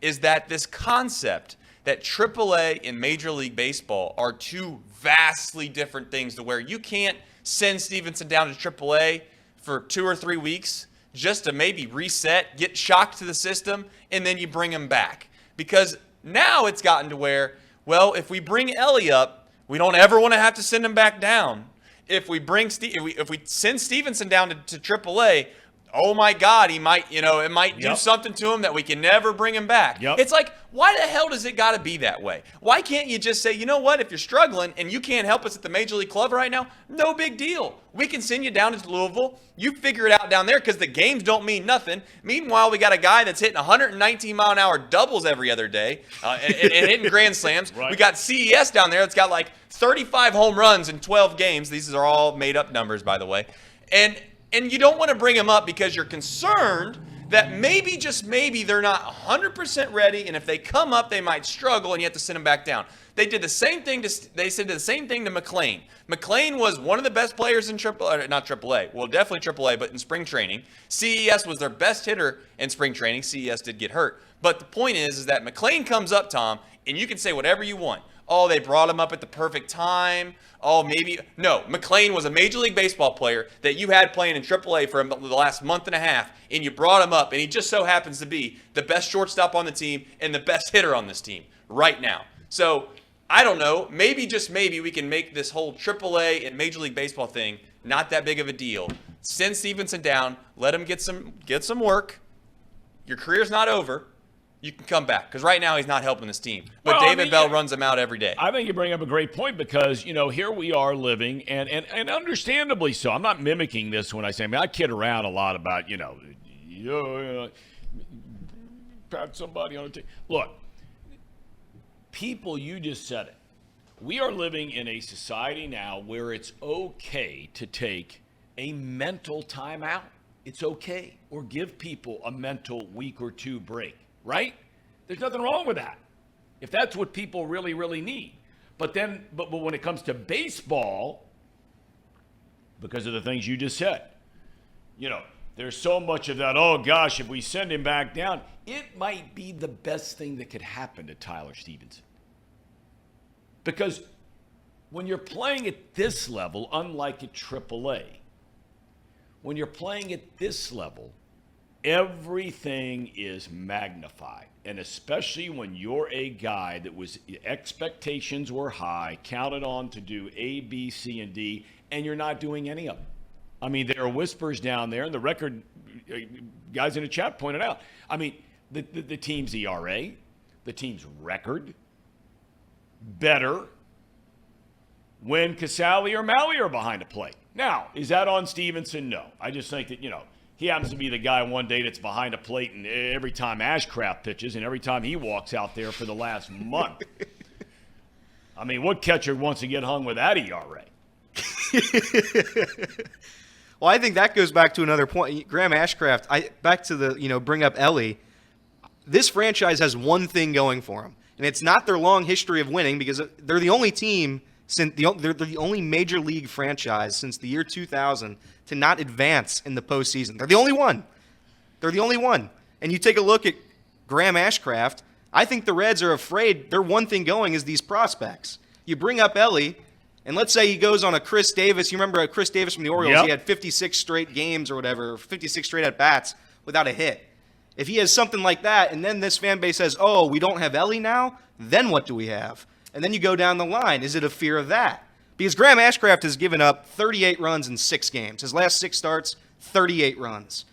is that this concept that AAA and Major League Baseball are two vastly different things, to where you can't send Stevenson down to AAA for 2 or 3 weeks just to maybe reset, get shocked to the system, and then you bring him back. Because now it's gotten to where, well, if we bring Ellie up, we don't ever want to have to send him back down. If we send Stevenson down to AAA, oh my God, he might, it might do something to him that we can never bring him back. Yep. It's like, why the hell does it got to be that way? Why can't you just say, you know what, if you're struggling and you can't help us at the Major League Club right now, no big deal. We can send you down to Louisville. You figure it out down there, because the games don't mean nothing. Meanwhile, we got a guy that's hitting 119-mile-an-hour doubles every other day and hitting grand slams. Right. We got CES down there that's got like 35 home runs in 12 games. These are all made-up numbers, by the way. And you don't want to bring them up because you're concerned that maybe, just maybe, they're not 100% ready, and if they come up, they might struggle, and you have to send them back down. They did the same thing they said the same thing to McLean. McLean was one of the best players in not AAA, well, definitely AAA, but in spring training. CES was their best hitter in spring training. CES did get hurt. But the point is that McLean comes up, Thom, and you can say whatever you want. Oh, they brought him up at the perfect time. Oh, maybe. No, McLean was a Major League Baseball player that you had playing in AAA for the last month and a half, and you brought him up, and he just so happens to be the best shortstop on the team and the best hitter on this team right now. So, I don't know. Maybe, just maybe, we can make this whole AAA and Major League Baseball thing not that big of a deal. Send Stevenson down. Let him get some work. Your career's not over. You can come back, because right now he's not helping this team. But David Bell runs him out every day. I think you bring up a great point, because, here we are living, and understandably so. I'm not mimicking this when I say, I kid around a lot about, pat somebody on the team. Look, people, you just said it. We are living in a society now where it's okay to take a mental timeout. It's okay. Or give people a mental week or two break. Right? There's nothing wrong with that, if that's what people really, really need. But when it comes to baseball, because of the things you just said, there's so much of that, oh gosh, if we send him back down, it might be the best thing that could happen to Tyler Stevenson. Because when you're playing at this level, unlike at AAA, when you're playing at this level, everything is magnified. And especially when you're a guy that expectations were high, counted on to do A, B, C, and D, and you're not doing any of them. I mean, there are whispers down there, and the record guys in the chat pointed out. I mean, the team's ERA, the team's record, better when Casale or Maui are behind a plate. Now, is that on Stevenson? No. I just think that, he happens to be the guy one day that's behind a plate, and every time Ashcraft pitches and every time he walks out there for the last month. I mean, what catcher wants to get hung with that ERA? Well, I think that goes back to another point. Graham Ashcraft, back to the, bring up Ellie. This franchise has one thing going for them, and it's not their long history of winning, because they're the only team, they're the only major league franchise since the year 2000 to not advance in the postseason. They're the only one. They're the only one. And you take a look at Graham Ashcraft, I think the Reds are afraid their one thing going is these prospects. You bring up Ellie, and let's say he goes on a Chris Davis. You remember Chris Davis from the Orioles? Yep. He had 56 straight games or whatever, 56 straight at-bats without a hit. If he has something like that, and then this fan base says, oh, we don't have Ellie now, then what do we have? And then you go down the line. Is it a fear of that? Because Graham Ashcraft has given up 38 runs in 6 games. His last 6 starts, 38 runs.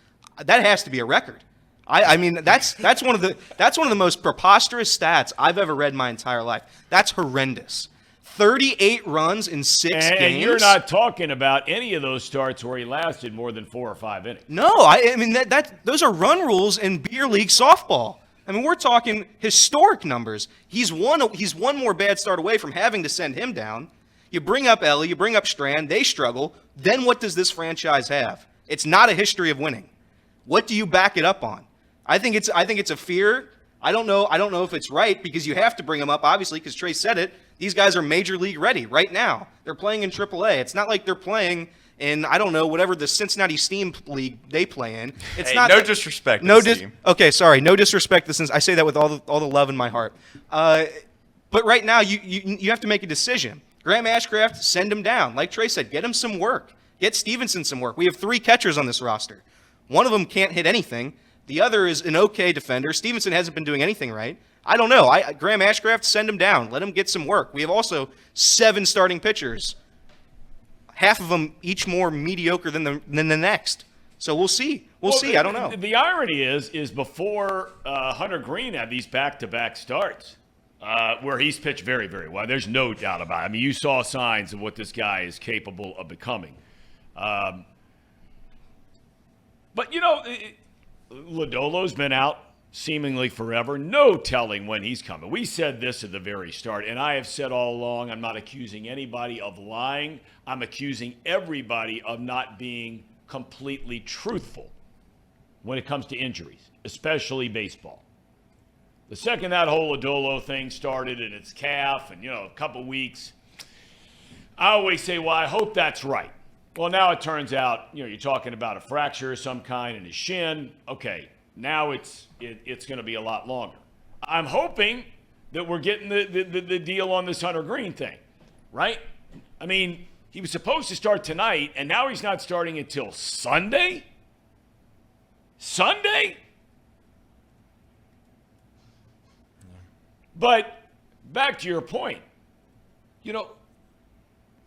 That has to be a record. I mean, that's one of the most preposterous stats I've ever read in my entire life. That's horrendous. 38 runs in 6 games. And you're not talking about any of those starts where he lasted more than 4 or 5 innings. No, I mean those are run rules in beer league softball. I mean, we're talking historic numbers. He's one more bad start away from having to send him down. You bring up Ellie, you bring up Strand, they struggle. Then what does this franchise have? It's not a history of winning. What do you back it up on? I think it's a fear. I don't know if it's right because you have to bring them up, obviously, because Trace said it. These guys are major league ready right now. They're playing in AAA. It's not like they're playing in, I don't know, whatever the Cincinnati Steam League they play in. It's Hey, not no that- disrespect. No to Steam. Okay, sorry. No disrespect. I say that with all the love in my heart. But right now, you have to make a decision. Graham Ashcraft, send him down. Like Trey said, get him some work. Get Stevenson some work. We have 3 catchers on this roster. One of them can't hit anything. The other is an okay defender. Stevenson hasn't been doing anything right. I don't know. Graham Ashcraft, send him down. Let him get some work. We have also 7 starting pitchers. Half of them each more mediocre than the next. So we'll see. We'll see. I don't know. The irony is before Hunter Green had these back-to-back starts where he's pitched very, very well. There's no doubt about it. I mean, you saw signs of what this guy is capable of becoming. But, Lodolo's been out seemingly forever. No telling when he's coming. We said this at the very start, and I have said all along, I'm not accusing anybody of lying. I'm accusing everybody of not being completely truthful when it comes to injuries, especially baseball. The second that whole Lodolo thing started and its calf and, a couple weeks, I always say, well, I hope that's right. Well, now it turns out, you're talking about a fracture of some kind in his shin. Okay, now it's going to be a lot longer. I'm hoping that we're getting the deal on this Hunter Green thing, right? I mean, he was supposed to start tonight, and now he's not starting until Sunday? Sunday? But back to your point,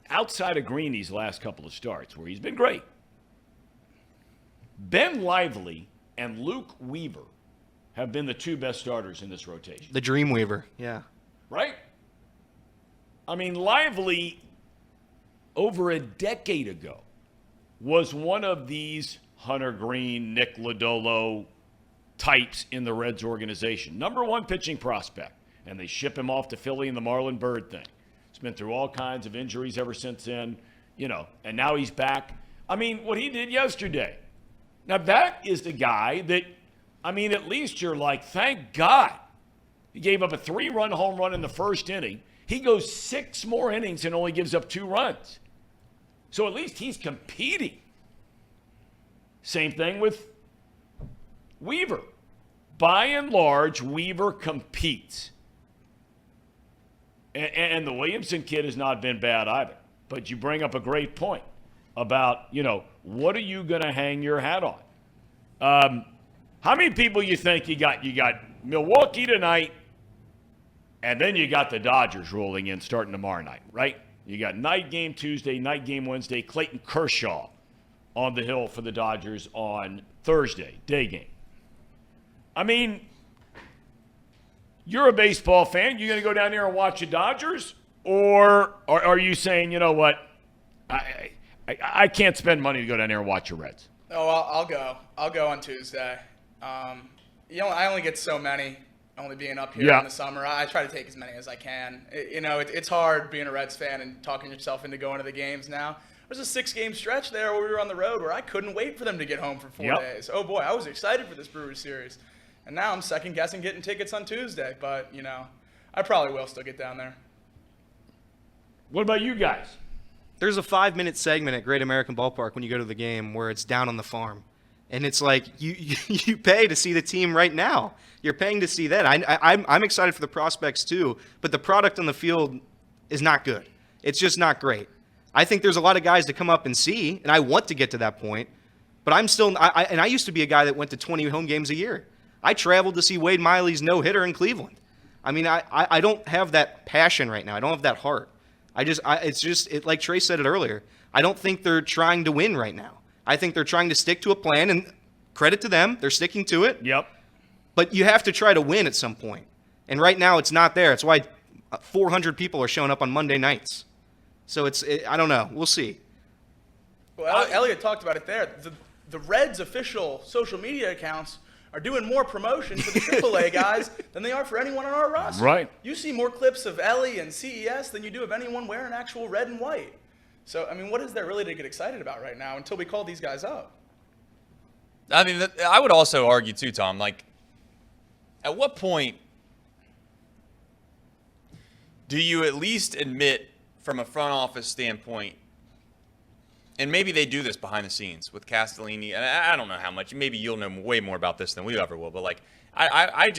outside of Green these last couple of starts where he's been great, Ben Lively and Luke Weaver have been the 2 best starters in this rotation. The Dreamweaver, yeah. Right? I mean, Lively, over a decade ago, was one of these Hunter Green, Nick Lodolo types in the Reds organization. Number 1 pitching prospect. And they ship him off to Philly in the Marlon Byrd thing. He's been through all kinds of injuries ever since then, and now he's back. I mean, what he did yesterday. Now, that is the guy that, at least you're like, thank God. He gave up a 3-run home run in the first inning. He goes 6 more innings and only gives up 2 runs. So at least he's competing. Same thing with Weaver. By and large, Weaver competes. And the Williamson kid has not been bad either. But you bring up a great point about, what are you going to hang your hat on? How many people you think you got? You got Milwaukee tonight, and then you got the Dodgers rolling in starting tomorrow night, right? You got night game Tuesday, night game Wednesday, Clayton Kershaw on the hill for the Dodgers on Thursday, day game. You're a baseball fan. You going to go down there and watch the Dodgers? Or are you saying, you know what, I can't spend money to go down there and watch the Reds? Oh, I'll go. I'll go on Tuesday. I only get so many, only being up here in the summer. I try to take as many as I can. It's hard being a Reds fan and talking yourself into going to the games now. There's a 6-game stretch there where we were on the road where I couldn't wait for them to get home for 4 days. Oh, boy, I was excited for this Brewers series. And now I'm second-guessing getting tickets on Tuesday. But, I probably will still get down there. What about you guys? There's a 5-minute segment at Great American Ballpark when you go to the game where it's down on the farm. And it's like you pay to see the team right now. You're paying to see that. I'm excited for the prospects too, but the product on the field is not good. It's just not great. I think there's a lot of guys to come up and see, and I want to get to that point. But I'm still – I used to be a guy that went to 20 home games a year. I traveled to see Wade Miley's no-hitter in Cleveland. I don't have that passion right now. I don't have that heart. Like Trey said it earlier, I don't think they're trying to win right now. I think they're trying to stick to a plan, and credit to them, they're sticking to it. Yep. But you have to try to win at some point. And right now it's not there. It's why 400 people are showing up on Monday nights. So I don't know. We'll see. Well, Elliot talked about it there. The Reds' official social media accounts are doing more promotion for the AAA guys than they are for anyone on our roster. Right. You see more clips of Ellie and CES than you do of anyone wearing actual red and white. So, what is there really to get excited about right now until we call these guys up? I mean, I would also argue too, Thom, like, at what point do you at least admit from a front office standpoint, and maybe they do this behind the scenes with Castellini, and I don't know how much, maybe you'll know way more about this than we ever will, but like, I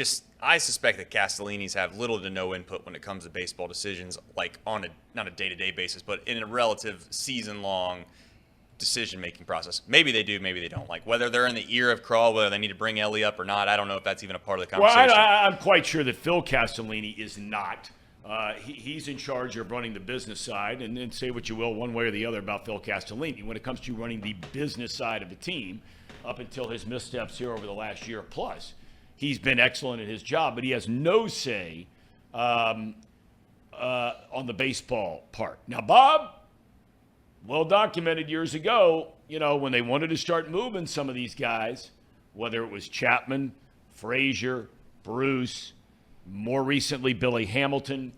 suspect that Castellinis have little to no input when it comes to baseball decisions, like on not a day-to-day basis, but in a relative season-long decision-making process. Maybe they do, maybe they don't. Like whether they're in the ear of Crawl, whether they need to bring Ellie up or not, I don't know if that's even a part of the conversation. Well, I'm quite sure that Phil Castellini is not. He's in charge of running the business side, and then say what you will one way or the other about Phil Castellini. When it comes to running the business side of the team, up until his missteps here over the last year plus, he's been excellent at his job, but he has no say on the baseball part. Now, Bob, well documented years ago, when they wanted to start moving some of these guys, whether it was Chapman, Frazier, Bruce, more recently Billy Hamilton,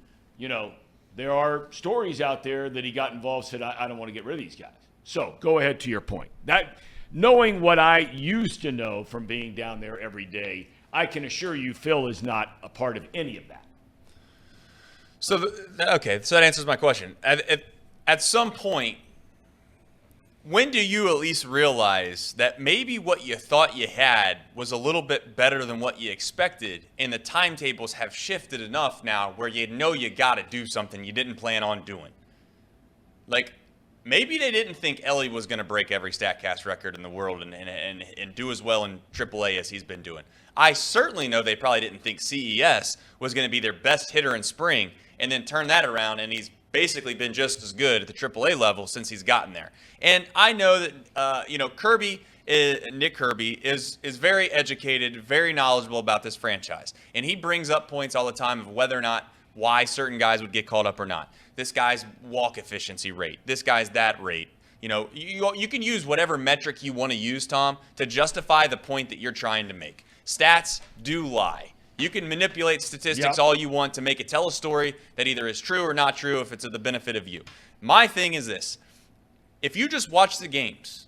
there are stories out there that he got involved, said, I don't want to get rid of these guys. So go ahead to your point. That, knowing what I used to know from being down there every day, I can assure you Phil is not a part of any of that. So, okay, so that answers my question. At some point, when do you at least realize that maybe what you thought you had was a little bit better than what you expected, and the timetables have shifted enough now where you know you got to do something you didn't plan on doing? Like, maybe they didn't think Ellie was going to break every StatCast record in the world and do as well in AAA as he's been doing. I certainly know they probably didn't think CES was going to be their best hitter in spring and then turn that around, and he's basically been just as good at the AAA level since he's gotten there. And I know that, Kirby, Nick Kirby, is very educated, very knowledgeable about this franchise. And he brings up points all the time of whether or not why certain guys would get called up or not. This guy's walk efficiency rate. This guy's that rate. You can use whatever metric you want to use, Thom, to justify the point that you're trying to make. Stats do lie. You can manipulate statistics all you want to make it tell a story that either is true or not true if it's to the benefit of you. My thing is this. If you just watch the games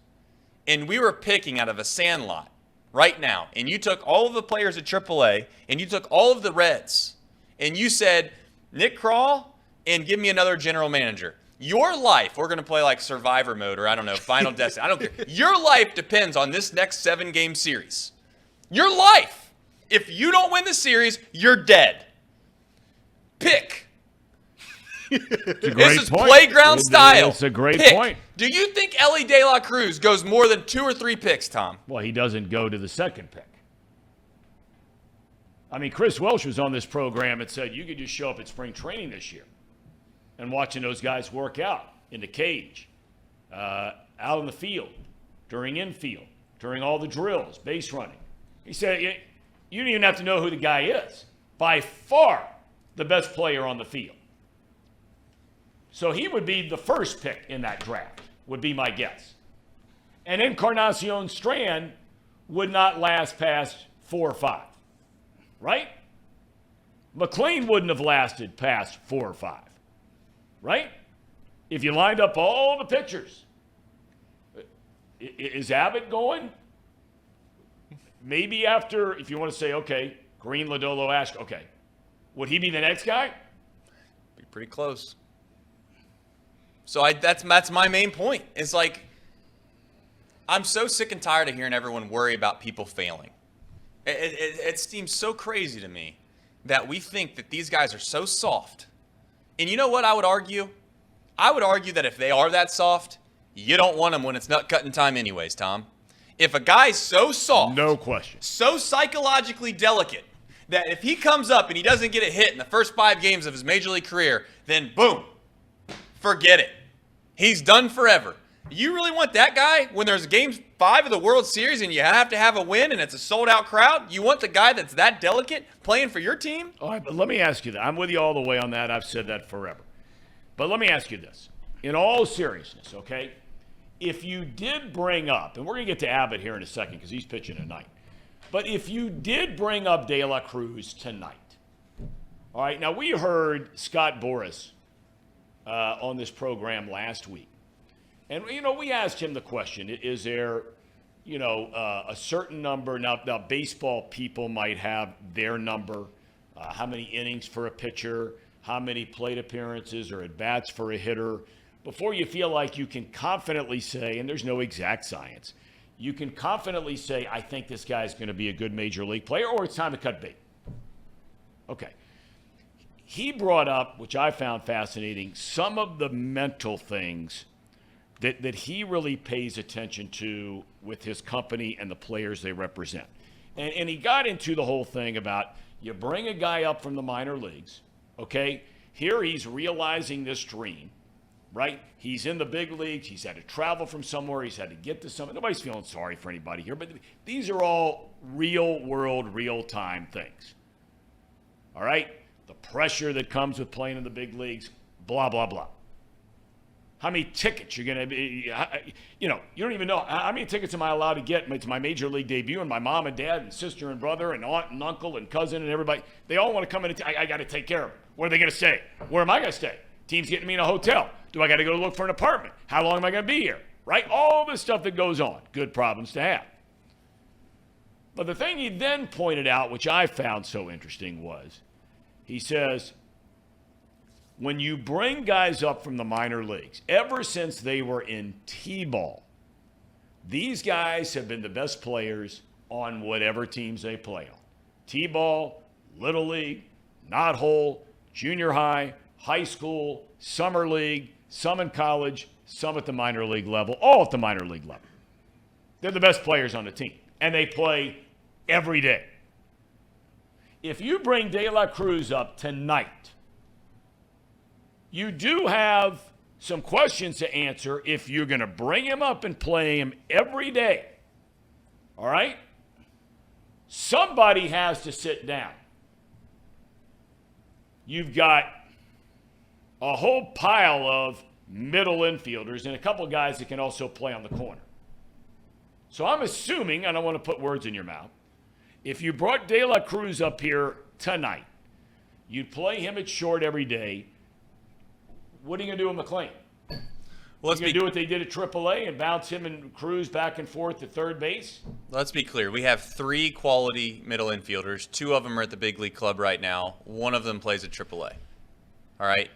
and we were picking out of a sandlot right now, and you took all of the players at AAA and you took all of the Reds and you said, Nick Crawl and give me another general manager. Your life, we're going to play like Survivor mode or I don't know, Final Destiny. I don't care. Your life depends on this next 7-game series. Your life. If you don't win the series, you're dead. Pick. This is point. playground style. It's a great Pick. point. Do you think Ellie De La Cruz goes more than 2 or 3 picks, Thom? Well, he doesn't go to the second pick. I mean, Chris Welsh was on this program and said you could just show up at spring training this year and watching those guys work out in the cage, out in the field, during infield, during all the drills, base running. He said, you don't even have to know who the guy is. By far the best player on the field. So he would be the first pick in that draft, would be my guess. And Encarnacion Strand would not last past 4 or 5. Right? McLean wouldn't have lasted past 4 or 5. Right? If you lined up all the pitchers. Is Abbott going? Maybe after, if you want to say, okay, Green, Lodolo, Ash, okay. Would he be the next guy? Be pretty close. So that's my main point. It's like, I'm so sick and tired of hearing everyone worry about people failing. It seems so crazy to me that we think that these guys are so soft. And you know what I would argue? I would argue that if they are that soft, you don't want them when it's nut cutting time anyways, Thom. If a guy's so soft, no question, so psychologically delicate, that if he comes up and he doesn't get a hit in the first 5 games of his major league career, then boom, forget it. He's done forever. You really want that guy when there's game 5 of the World Series and you have to have a win and it's a sold-out crowd? You want the guy that's that delicate playing for your team? All right, but let me ask you that. I'm with you all the way on that. I've said that forever. But let me ask you this. In all seriousness, okay, if you did bring up, and we're going to get to Abbott here in a second because he's pitching tonight, but if you did bring up De La Cruz tonight, all right, now we heard Scott Boras on this program last week. And, we asked him the question, is there a certain number. Now, baseball people might have their number. How many innings for a pitcher, how many plate appearances or at-bats for a hitter, before you feel like you can confidently say, and there's no exact science, you can confidently say, I think this guy's going to be a good major league player, or it's time to cut bait. Okay. He brought up, which I found fascinating, some of the mental things that he really pays attention to with his company and the players they represent. And he got into the whole thing about you bring a guy up from the minor leagues, okay? Here he's realizing this dream, right? He's in the big leagues. He's had to travel from somewhere. He's had to get to somewhere. Nobody's feeling sorry for anybody here, but these are all real world, real time things. All right? The pressure that comes with playing in the big leagues, blah, blah, blah. How many tickets you're going to be, you don't even know. How many tickets am I allowed to get to my major league debut? And my mom and dad and sister and brother and aunt and uncle and cousin and everybody, they all want to come in and I got to take care of them. Where are they going to stay? Where am I going to stay? Team's getting me in a hotel. Do I got to go look for an apartment? How long am I going to be here? Right? All this stuff that goes on. Good problems to have. But the thing he then pointed out, which I found so interesting, was he says, when you bring guys up from the minor leagues, ever since they were in T-ball, these guys have been the best players on whatever teams they play on. T-ball, Little League, Knot Hole, junior high, high school, summer league, some in college, some at the minor league level, all at the minor league level. They're the best players on the team, and they play every day. If you bring De La Cruz up tonight, you do have some questions to answer if you're going to bring him up and play him every day. All right? Somebody has to sit down. You've got a whole pile of middle infielders and a couple of guys that can also play on the corner. So I'm assuming, I don't want to put words in your mouth, if you brought De La Cruz up here tonight, you'd play him at short every day. What are you going to do with McLean? Well, let's do what they did at AAA and bounce him and Cruz back and forth to third base? Let's be clear. We have 3 quality middle infielders. 2 of them are at the big league club right now. 1 of them plays at AAA. All right?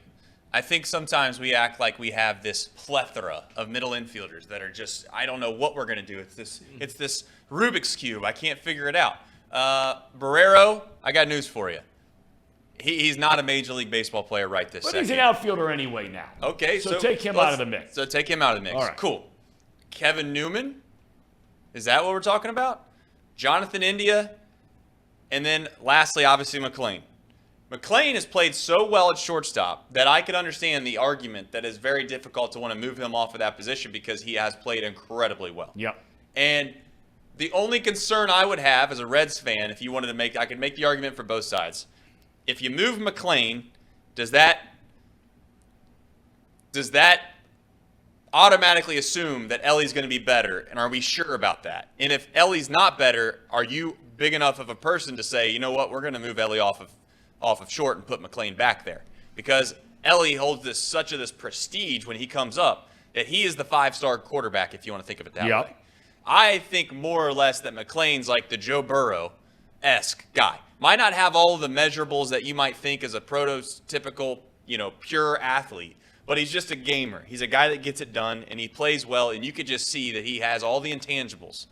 I think sometimes we act like we have this plethora of middle infielders that are just, I don't know what we're going to do. It's this Rubik's Cube. I can't figure it out. Barrero, I got news for you. He's not a Major League Baseball player right this second. But he's an outfielder anyway now. Okay, so take him out of the mix. So take him out of the mix. All right. Cool. Kevin Newman, is that what we're talking about? Jonathan India, and then lastly, obviously, McLean. McLean has played so well at shortstop that I could understand the argument that it's very difficult to want to move him off of that position because he has played incredibly well. Yep. And the only concern I would have as a Reds fan, if you wanted to make, I could make the argument for both sides. If you move McLean, does that automatically assume that Ellie's going to be better? And are we sure about that? And if Ellie's not better, are you big enough of a person to say, you know what, we're going to move Ellie off of short and put McLean back there? Because Ellie holds this prestige when he comes up that he is the 5-star quarterback, if you want to think of it that way. I think more or less that McLean's like the Joe Burrow-esque guy. Might not have all of the measurables that you might think as a prototypical, pure athlete, but he's just a gamer. He's a guy that gets it done, and he plays well, and you could just see that he has all the intangibles.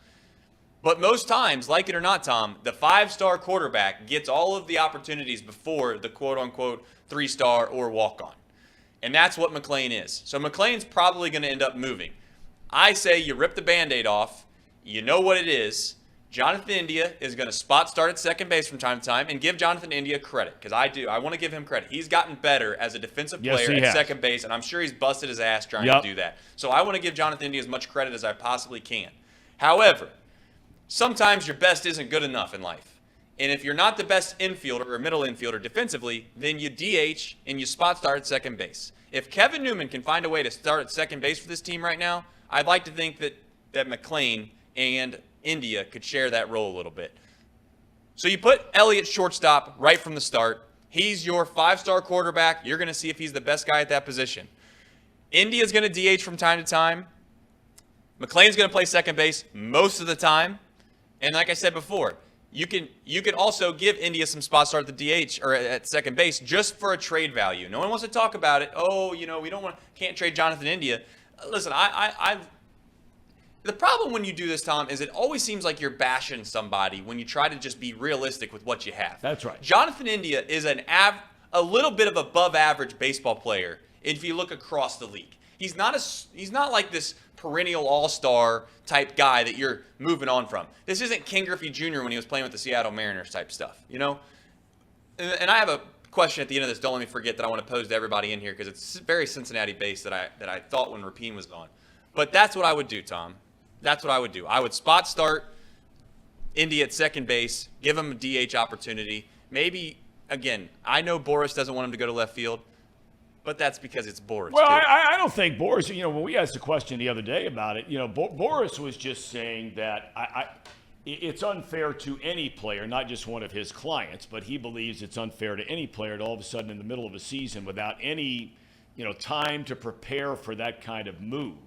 But most times, like it or not, Thom, the 5-star quarterback gets all of the opportunities before the quote-unquote 3-star or walk-on. And that's what McLean is. So McLean's probably going to end up moving. I say you rip the Band-Aid off. You know what it is. Jonathan India is going to spot start at second base from time to time, and give Jonathan India credit, because I want to give him credit. He's gotten better as a defensive player at second base, and I'm sure he's busted his ass trying to do that. So I want to give Jonathan India as much credit as I possibly can. However, sometimes your best isn't good enough in life. And if you're not the best infielder or middle infielder defensively, then you DH and you spot start at second base. If Kevin Newman can find a way to start at second base for this team right now, I'd like to think that McLean and India could share that role a little bit. So you put Elliott shortstop right from the start. He's your 5-star quarterback. You're going to see if he's the best guy at that position. India's going to DH from time to time. McLean's going to play second base most of the time. And like I said before, you can also give India some spot start at the DH or at second base just for a trade value. No one wants to talk about it. Oh, we can't trade Jonathan India. Listen, the problem when you do this, Thom, is it always seems like you're bashing somebody when you try to just be realistic with what you have. That's right. Jonathan India is a little bit of above average baseball player if you look across the league. He's not like this perennial all-star type guy that you're moving on from. This isn't Ken Griffey Jr. when he was playing with the Seattle Mariners type stuff, And I have a question at the end of this. Don't let me forget that I want to pose to everybody in here because it's very Cincinnati-based that I thought when Rapien was gone. But that's what I would do, Thom. That's what I would do. I would spot start India at second base, give him a DH opportunity. Maybe, again, I know Boris doesn't want him to go to left field, but that's because it's Boris. Well, too. I don't think Boris, when we asked the question the other day about it, Boris was just saying that it's unfair to any player, not just one of his clients, but he believes it's unfair to any player to all of a sudden in the middle of a season without any, time to prepare for that kind of move.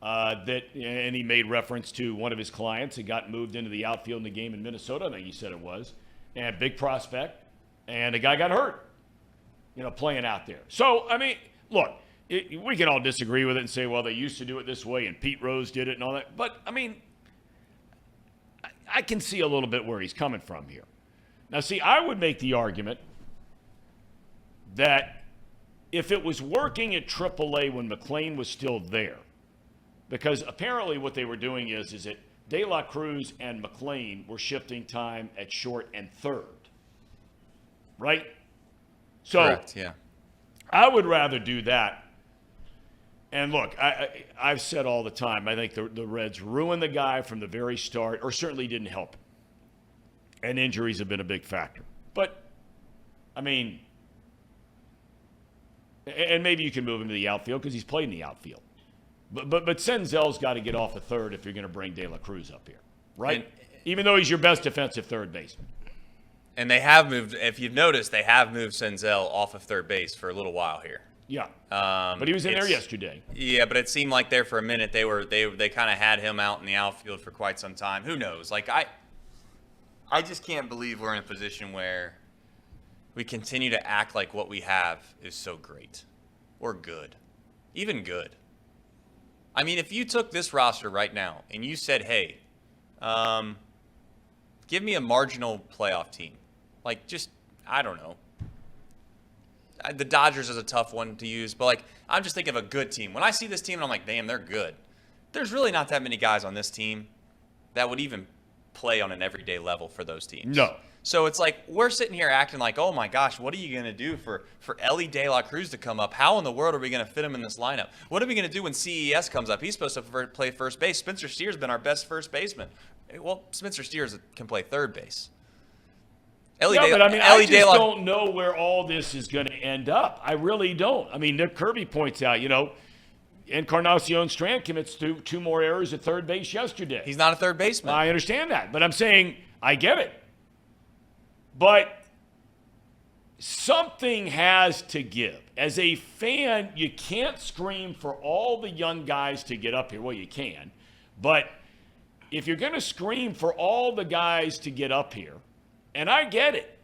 And he made reference to one of his clients that got moved into the outfield in the game in Minnesota, I think he said it was, and big prospect, and the guy got hurt, playing out there. So, look, we can all disagree with it and say, well, they used to do it this way, and Pete Rose did it and all that. But, I can see a little bit where he's coming from here. Now, see, I would make the argument that if it was working at AAA when McLean was still there, because apparently what they were doing is that De La Cruz and McLean were shifting time at short and third. Right? So Correct, yeah. I would rather do that. And look, I've said all the time, I think the Reds ruined the guy from the very start, or certainly didn't help him. And injuries have been a big factor. But, and maybe you can move him to the outfield because he's played in the outfield. But Senzel's got to get off the third if you're going to bring De La Cruz up here, right? Even though he's your best defensive third baseman. And they have moved, if you've noticed, they have moved Senzel off of third base for a little while here. Yeah. But he was in there yesterday. Yeah, but it seemed like there for a minute they kind of had him out in the outfield for quite some time. Who knows? Like I just can't believe we're in a position where we continue to act like what we have is so great or good, even good. If you took this roster right now and you said, hey, give me a marginal playoff team. I don't know. The Dodgers is a tough one to use, but I'm just thinking of a good team. When I see this team and I'm like, damn, they're good. There's really not that many guys on this team that would even play on an everyday level for those teams. No. So it's like we're sitting here acting like, oh my gosh, what are you going to do for Ellie De La Cruz to come up? How in the world are we going to fit him in this lineup? What are we going to do when CES comes up? He's supposed to play first base. Spencer Steer's been our best first baseman. Well, Spencer Steers can play third base. I just don't know where all this is going to end up. I really don't. Nick Kirby points out, Encarnacion Strand commits to 2 more errors at third base yesterday. He's not a third baseman. I understand that, but I'm saying I get it. But something has to give. As a fan, you can't scream for all the young guys to get up here. Well, you can. But if you're going to scream for all the guys to get up here, and I get it,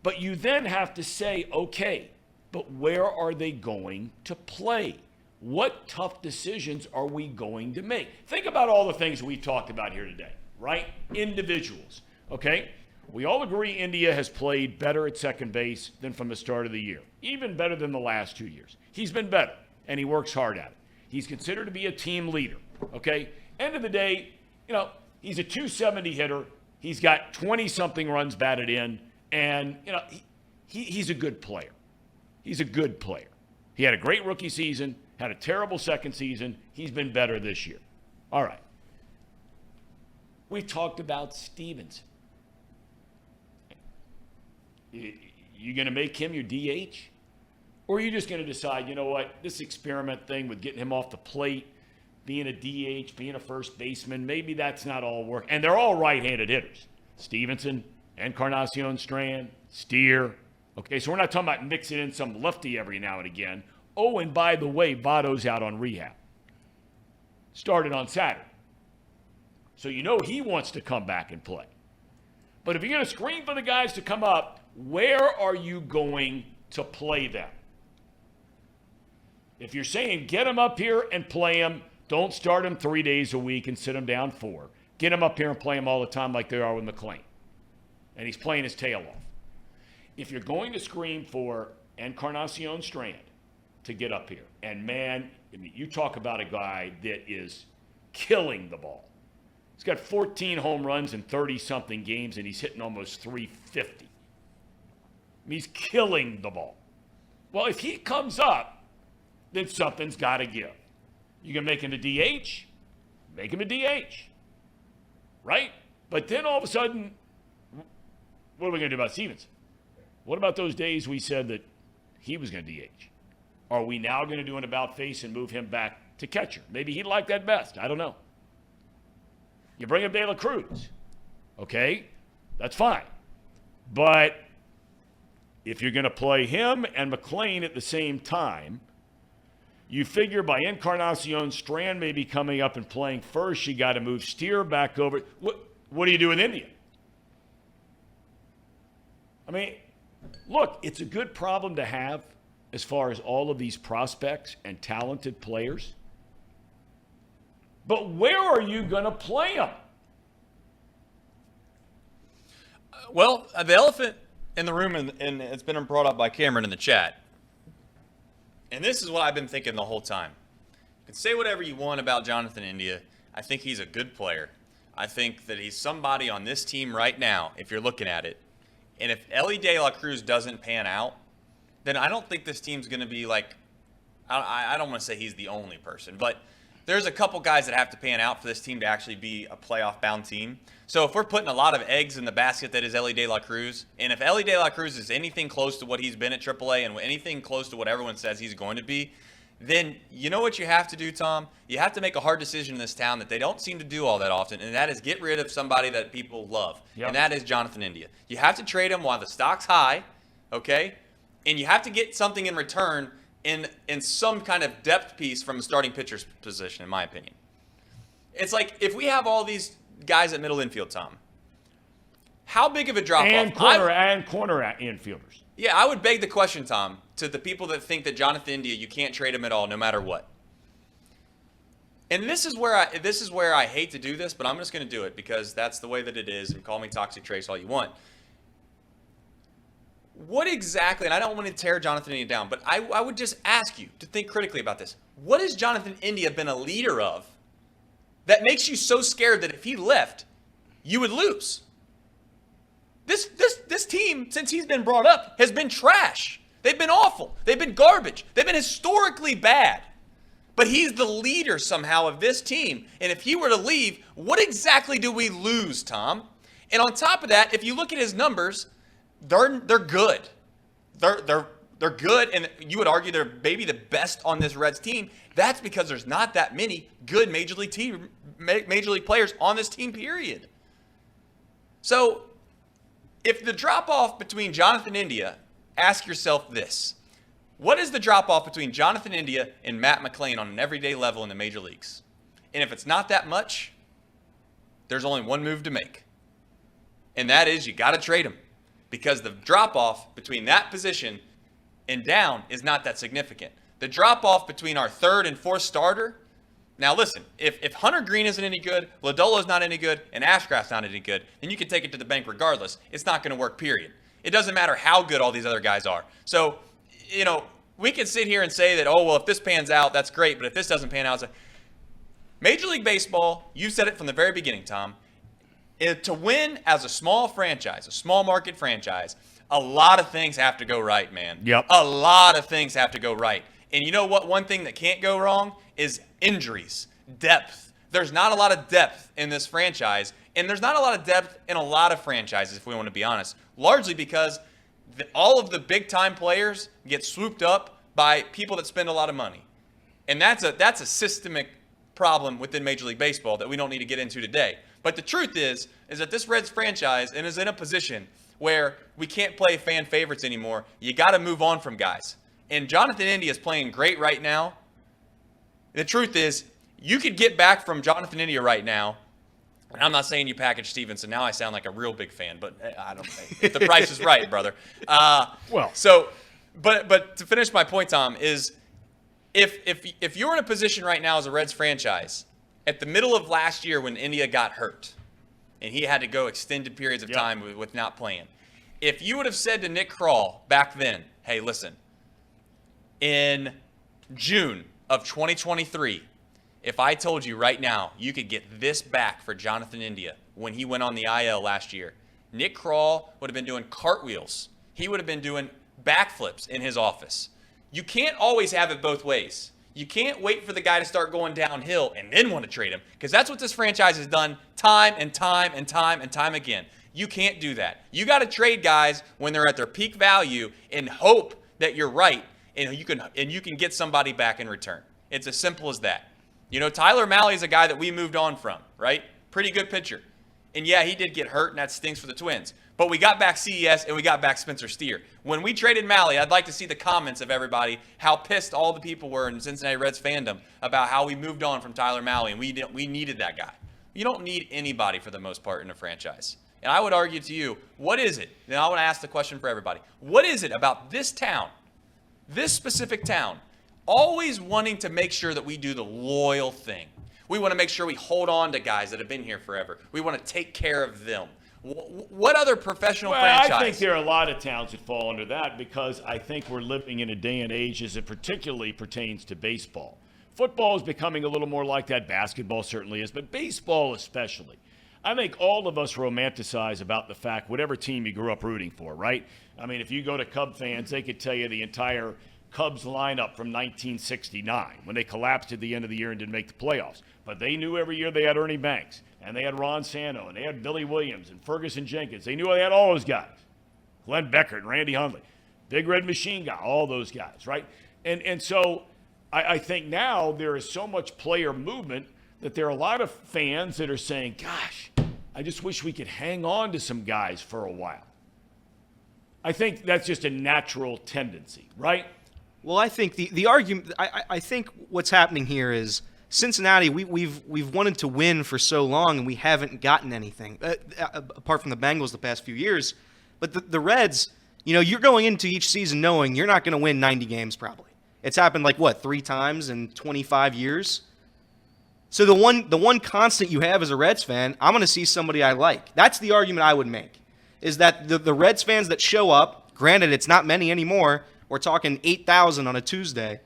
but you then have to say, okay, but where are they going to play? What tough decisions are we going to make? Think about all the things we talked about here today, right? Individuals, okay? We all agree India has played better at second base than from the start of the year, even better than the last 2 years. He's been better, and he works hard at it. He's considered to be a team leader, okay? End of the day, he's a 270 hitter. He's got 20-something runs batted in, and, he's a good player. He's a good player. He had a great rookie season, had a terrible second season. He's been better this year. All right. We talked about Stevenson. You going to make him your DH? Or are you just going to decide, this experiment thing with getting him off the plate, being a DH, being a first baseman, maybe that's not all work. And they're all right-handed hitters. Stevenson, Encarnacion Strand, Steer. Okay, so we're not talking about mixing in some lefty every now and again. Oh, and by the way, Votto's out on rehab. started on Saturday. So you know he wants to come back and play. But if you're going to scream for the guys to come up, where are you going to play them? If you're saying get them up here and play them, don't start them 3 days a week and sit them down 4. Get them up here and play them all the time like they are with McLean. And he's playing his tail off. If you're going to scream for Encarnacion Strand to get up here, and man, I mean, you talk about a guy that is killing the ball. He's got 14 home runs in 30-something games, and he's hitting almost 350. I mean, he's killing the ball. Well, if he comes up, then something's got to give. You can make him a DH, make him a DH, right? But then all of a sudden, what are we going to do about Stevenson? What about those days we said that he was going to DH? Are we now going to do an about-face and move him back to catcher? Maybe he'd like that best. I don't know. You bring up De La Cruz, okay? That's fine. But if you're going to play him and McLean at the same time, you figure by Encarnacion Strand maybe coming up and playing first, you got to move Steer back over. What do you do with India? I mean, look, it's a good problem to have as far as all of these prospects and talented players. But where are you going to play them? Well, the elephant in the room, and it's been brought up by Cameron in the chat, and this is what I've been thinking the whole time. You can say whatever you want about Jonathan India. I think he's a good player. I think that he's somebody on this team right now, if you're looking at it. And if Ellie De La Cruz doesn't pan out, then I don't think this team's going to be like, I don't want to say he's the only person, but there's a couple guys that have to pan out for this team to actually be a playoff-bound team. So if we're putting a lot of eggs in the basket that is Ellie De La Cruz, and if Ellie De La Cruz is anything close to what he's been at AAA and anything close to what everyone says he's going to be, then you know what you have to do, Thom? You have to make a hard decision in this town that they don't seem to do all that often, and that is get rid of somebody that people love, and that is Jonathan India. You have to trade him while the stock's high, okay? And you have to get something in return in some kind of depth piece from a starting pitcher's position, in my opinion. It's like if we have all these guys at middle infield, Thom, how big of a drop-off? And corner infielders. Yeah, I would beg the question, Thom, to the people that think that Jonathan India, you can't trade him at all, no matter what. And this is where I hate to do this, but I'm just going to do it because that's the way that it is, and call me Toxic Trace all you want. What exactly, and I don't want to tear Jonathan India down, but I would just ask you to think critically about this. What has Jonathan India been a leader of that makes you so scared that if he left, you would lose? This team, since he's been brought up, has been trash. They've been awful. They've been garbage. They've been historically bad. But he's the leader somehow of this team. And if he were to leave, what exactly do we lose, Thom? And on top of that, if you look at his numbers, they're good. They're good, and you would argue they're maybe the best on this Reds team. That's because there's not that many good major league players on this team, period. So if the drop-off between Jonathan India, ask yourself this. What is the drop-off between Jonathan India and Matt McLain on an everyday level in the major leagues? And if it's not that much, there's only one move to make. And that is you got to trade him. Because the drop-off between that position and down is not that significant. The drop-off between our third and fourth starter, now listen, if Hunter Green isn't any good, Lodolo's not any good, and Ashcraft's not any good, then you can take it to the bank regardless. It's not going to work, period. It doesn't matter how good all these other guys are. So, you know, we can sit here and say that, oh, well, if this pans out, that's great, but if this doesn't pan out, it's like, Major League Baseball, you said it from the very beginning, Thom, to win as a small franchise, a small market franchise, a lot of things have to go right, man. Yep. A lot of things have to go right. And you know what? One thing that can't go wrong is injuries, depth. There's not a lot of depth in this franchise, and there's not a lot of depth in a lot of franchises, if we want to be honest, largely because all of the big-time players get swooped up by people that spend a lot of money. And that's a systemic problem within Major League Baseball that we don't need to get into today. But the truth is that this Reds franchise is in a position where we can't play fan favorites anymore. You got to move on from guys. And Jonathan India is playing great right now. The truth is, You could get back from Jonathan India right now. And I'm not saying you package Stevenson. Now I sound like a real big fan, but I don't think if the price is right, brother. But to finish my point, Thom, is if you're in a position right now as a Reds franchise, at the middle of last year when India got hurt, and he had to go extended periods of time with not playing, if you would have said to Nick Krall back then, hey, listen, in June of 2023, if I told you right now you could get this back for Jonathan India when he went on the IL last year, Nick Krall would have been doing cartwheels. He would have been doing backflips in his office. You can't always have it both ways. You can't wait for the guy to start going downhill and then want to trade him, because that's what this franchise has done time and time and time and time again. You can't do that. You got to trade guys when they're at their peak value and hope that you're right and you can get somebody back in return. It's as simple as that. You know, Tyler Mahle is a guy that we moved on from, right? Pretty good pitcher. And yeah, he did get hurt, and that stinks for the Twins. But we got back CES, and we got back Spencer Steer. When we traded Mahle, I'd like to see the comments of everybody, how pissed all the people were in Cincinnati Reds fandom about how we moved on from Tyler Mahle, and we needed that guy. You don't need anybody for the most part in a franchise. And I would argue to you, what is it? And I want to ask the question for everybody. What is it about this town, this specific town, always wanting to make sure that we do the loyal thing? We want to make sure we hold on to guys that have been here forever. We want to take care of them. What other professional franchise? I think there are a lot of towns that fall under that, because I think we're living in a day and age as it particularly pertains to baseball. Football is becoming a little more like that. Basketball certainly is, but baseball especially. I think all of us romanticize about the fact, whatever team you grew up rooting for, right? I mean, if you go to Cub fans, they could tell you the entire Cubs lineup from 1969 when they collapsed at the end of the year and didn't make the playoffs. But they knew every year they had Ernie Banks, and they had Ron Santo, and they had Billy Williams and Ferguson Jenkins. They knew they had all those guys. Glenn Beckert and Randy Hundley. Big Red Machine Guy, all those guys, right? And so I think now there is so much player movement that there are a lot of fans that are saying, gosh, I just wish we could hang on to some guys for a while. I think that's just a natural tendency, right? Well, I think the argument, I think what's happening here is Cincinnati, we've wanted to win for so long, and we haven't gotten anything, apart from the Bengals the past few years. But the Reds, you know, you're going into each season knowing you're not going to win 90 games probably. It's happened like, 3 times in 25 years? So the one constant you have as a Reds fan, I'm going to see somebody I like. That's the argument I would make, is that the Reds fans that show up, granted it's not many anymore, we're talking 8,000 on a Tuesday,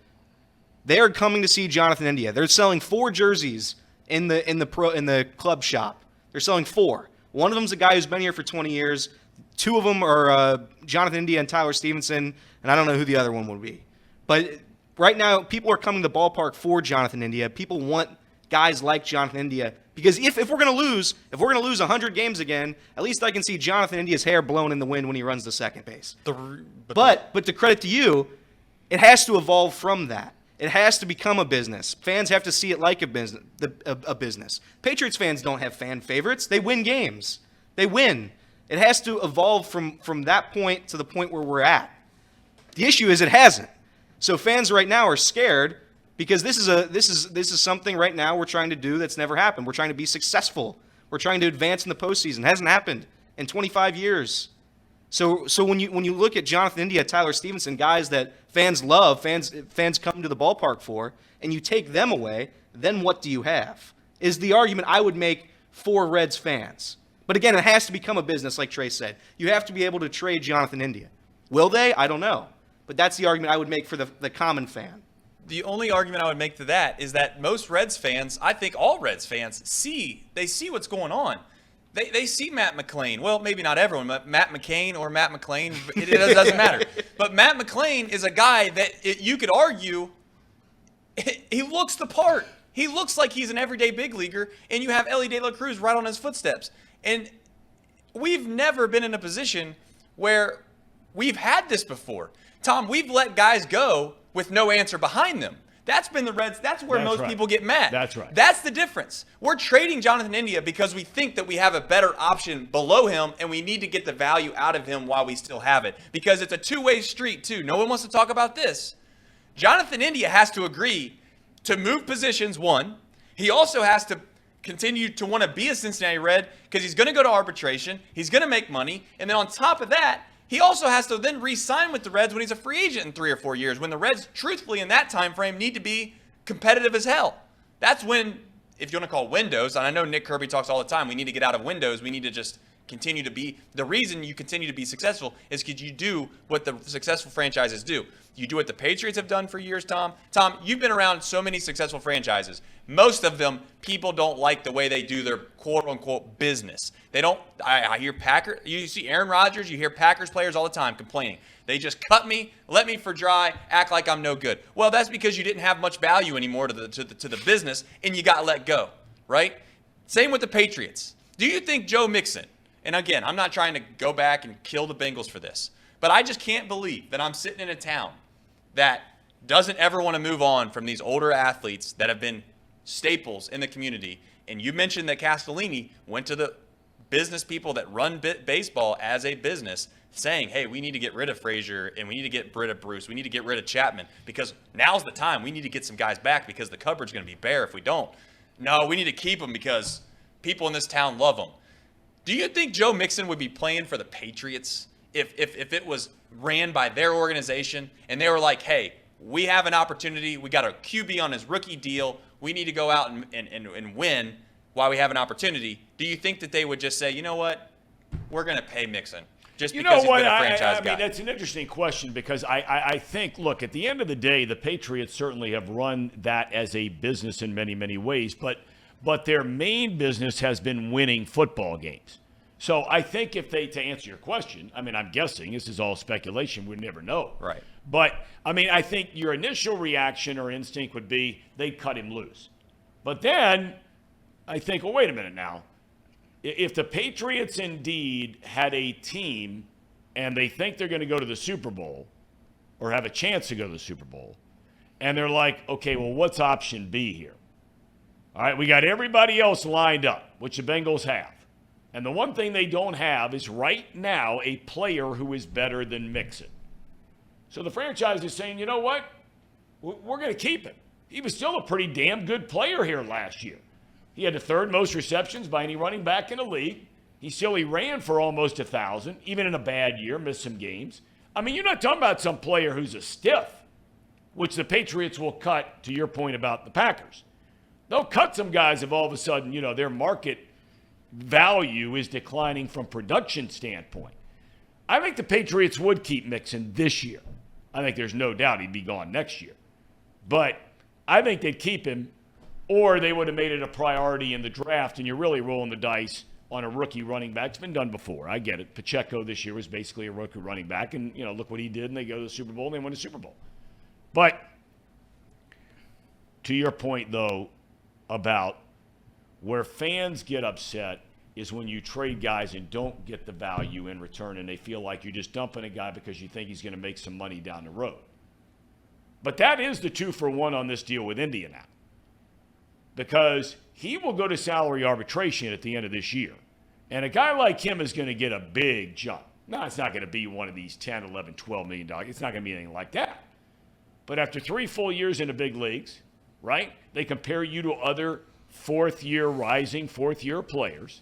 they are coming to see Jonathan India. They're selling 4 jerseys in the club shop. They're selling 4. One of them's a guy who's been here for 20 years. 2 of them are Jonathan India and Tyler Stevenson, and I don't know who the other one would be. But right now, people are coming to the ballpark for Jonathan India. People want guys like Jonathan India, because if we're going to lose 100 games again, at least I can see Jonathan India's hair blown in the wind when he runs to second base. But to credit to you, it has to evolve from that. It has to become a business. Fans have to see it like a business. Patriots fans don't have fan favorites. They win games. They win. It has to evolve from that point to the point where we're at. The issue is it hasn't. So fans right now are scared because this is something right now we're trying to do that's never happened. We're trying to be successful. We're trying to advance in the postseason. It hasn't happened in 25 years. So when you look at Jonathan India, Tyler Stevenson, guys that fans love, fans come to the ballpark for, and you take them away, then what do you have? Is the argument I would make for Reds fans. But again, it has to become a business, like Trace said. You have to be able to trade Jonathan India. Will they? I don't know. But that's the argument I would make for the common fan. The only argument I would make to that is that most Reds fans, I think all Reds fans, see what's going on. They see Matt McClain. Well, maybe not everyone, but Matt McCain or Matt McClain, it doesn't matter. But Matt McClain is a guy that you could argue, he looks the part. He looks like he's an everyday big leaguer, and you have Ellie De La Cruz right on his footsteps. And we've never been in a position where we've had this before. Thom, we've let guys go with no answer behind them. That's been the Reds. That's where most people get mad. That's right. That's the difference. We're trading Jonathan India because we think that we have a better option below him, and we need to get the value out of him while we still have it. Because it's a two-way street, too. No one wants to talk about this. Jonathan India has to agree to move positions, one, He also has to continue to want to be a Cincinnati Red because he's going to go to arbitration. He's going to make money. And then on top of that, he also has to then re-sign with the Reds when he's a free agent in 3 or 4 years, when the Reds, truthfully, in that time frame, need to be competitive as hell. That's when, if you want to call windows, and I know Nick Kirby talks all the time, we need to get out of windows. We need to just continue to be. The reason you continue to be successful is because you do what the successful franchises do. You do what the Patriots have done for years, Thom. Thom, you've been around so many successful franchises. Most of them, people don't like the way they do their quote-unquote business. They don't. I hear Packers. You see Aaron Rodgers. You hear Packers players all the time complaining. They just cut me, let me for dry, act like I'm no good. Well, that's because you didn't have much value anymore to the business, and you got let go, right? Same with the Patriots. Do you think Joe Mixon? And again, I'm not trying to go back and kill the Bengals for this, but I just can't believe that I'm sitting in a town that doesn't ever want to move on from these older athletes that have been staples in the community. And you mentioned that Castellini went to the business people that run baseball as a business saying, hey, we need to get rid of Frazier and we need to get rid of Bruce. We need to get rid of Chapman because now's the time. We need to get some guys back because the cupboard's going to be bare if we don't. No, we need to keep them because people in this town love them. Do you think Joe Mixon would be playing for the Patriots if it was ran by their organization and they were like, hey, we have an opportunity. We got a QB on his rookie deal. We need to go out and win while we have an opportunity. Do you think that they would just say, you know what, we're going to pay Mixon just because he's been a franchise guy? I mean, that's an interesting question because I think, look, at the end of the day, the Patriots certainly have run that as a business in many, many ways, but their main business has been winning football games. So I think if they, to answer your question, I mean, I'm guessing, this is all speculation, we never know. Right. But, I mean, I think your initial reaction or instinct would be they'd cut him loose. But then I think, well, wait a minute now. If the Patriots indeed had a team and they think they're going to go to the Super Bowl or have a chance to go to the Super Bowl, and they're like, okay, well, what's option B here? All right, we got everybody else lined up, which the Bengals have. And the one thing they don't have is right now a player who is better than Mixon. So the franchise is saying, you know what? We're going to keep him. He was still a pretty damn good player here last year. He had the third most receptions by any running back in the league. He ran for almost 1,000, even in a bad year, missed some games. I mean, you're not talking about some player who's a stiff, which the Patriots will cut, to your point about the Packers. They'll cut some guys if all of a sudden, their market value is declining from production standpoint. I think the Patriots would keep Mixon this year. I think there's no doubt he'd be gone next year. But I think they'd keep him, or they would have made it a priority in the draft, and you're really rolling the dice on a rookie running back. It's been done before. I get it. Pacheco this year was basically a rookie running back, and look what he did, and they go to the Super Bowl, and they win the Super Bowl. But to your point, though, about where fans get upset is when you trade guys and don't get the value in return, and they feel like you're just dumping a guy because you think he's going to make some money down the road. But that is the 2-for-1 on this deal with India now, because he will go to salary arbitration at the end of this year, and a guy like him is going to get a big jump. Now, it's not going to be one of these $10, $11, $12 million. It's not going to be anything like that. But after 3 full years in the big leagues, right, they compare you to other rising fourth-year players.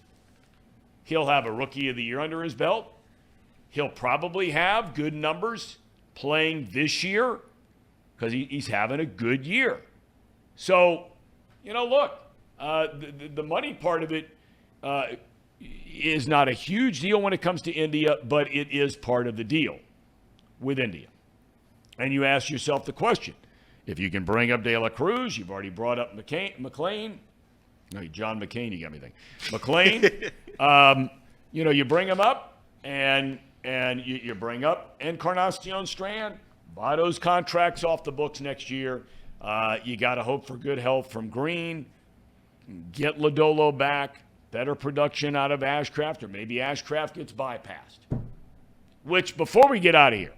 He'll have a Rookie of the Year under his belt. He'll probably have good numbers playing this year because he's having a good year. So, look, the money part of it is not a huge deal when it comes to India, but it is part of the deal with India. And you ask yourself the question, if you can bring up De La Cruz, you've already brought up McClain. No, John McCain, you got me thinking. McClain, you bring him up, and you bring up Encarnacion Strand, buy those contracts off the books next year. You got to hope for good health from Green, get Lodolo back, better production out of Ashcraft, or maybe Ashcraft gets bypassed. Which, before we get out of here,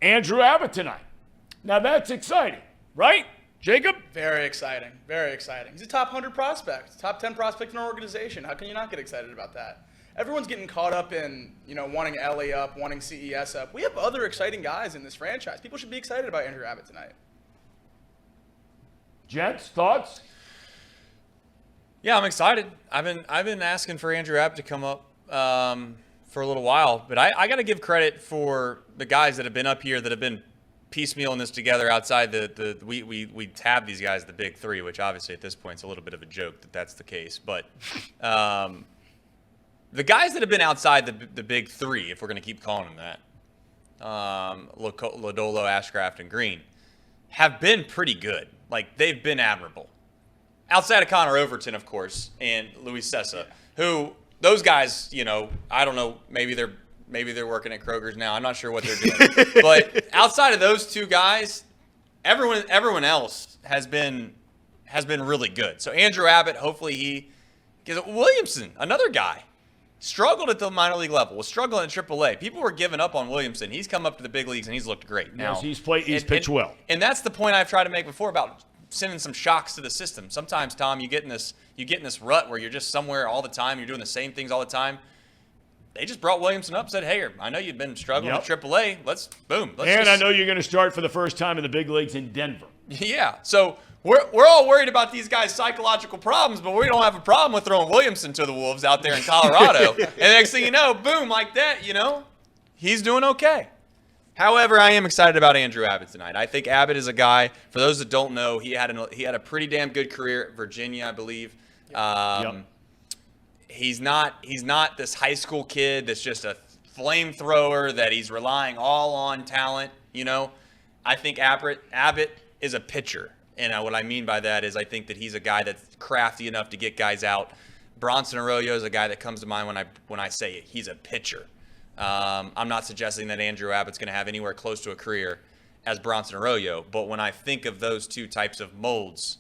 Andrew Abbott tonight. Now that's exciting, right? Jacob? Very exciting. Very exciting. He's a top 100 prospect, top 10 prospect in our organization. How can you not get excited about that? Everyone's getting caught up in, wanting LA up, wanting CES up. We have other exciting guys in this franchise. People should be excited about Andrew Abbott tonight. Gents, thoughts? Yeah, I'm excited. I've been asking for Andrew Abbott to come up for a little while, but I got to give credit for the guys that have been up here that have been piecemealing this together outside we tab these guys the big three, which obviously at this point is a little bit of a joke that that's the case. But the guys that have been outside the big three, if we're going to keep calling them that, Lodolo, Ashcraft, and Green, have been pretty good. Like, they've been admirable. Outside of Connor Overton, of course, and Luis Sessa, who those guys, I don't know, maybe they're working at Kroger's now. I'm not sure what they're doing. But outside of those two guys, everyone else has been really good. So Andrew Abbott, hopefully he gets Williamson, another guy, struggled at the minor league level, was struggling at AAA. People were giving up on Williamson. He's come up to the big leagues and he's looked great. Now, Yes, he's pitched well. And that's the point I've tried to make before about sending some shocks to the system. Sometimes, Thom, you get in this rut where you're just somewhere all the time, you're doing the same things all the time. They just brought Williamson up and said, hey, I know you've been struggling with AAA. Let's I know you're going to start for the first time in the big leagues in Denver. Yeah. So we're all worried about these guys' psychological problems, but we don't have a problem with throwing Williamson to the Wolves out there in Colorado. And the next thing you know, boom, like that, he's doing okay. However, I am excited about Andrew Abbott tonight. I think Abbott is a guy, for those that don't know, he had a pretty damn good career at Virginia, I believe. He's not this high school kid that's just a flamethrower that he's relying all on talent. I think Abbott is a pitcher, and what I mean by that is I think that he's a guy that's crafty enough to get guys out. Bronson Arroyo is a guy that comes to mind when I say he's a pitcher. I'm not suggesting that Andrew Abbott's going to have anywhere close to a career as Bronson Arroyo, but when I think of those two types of molds,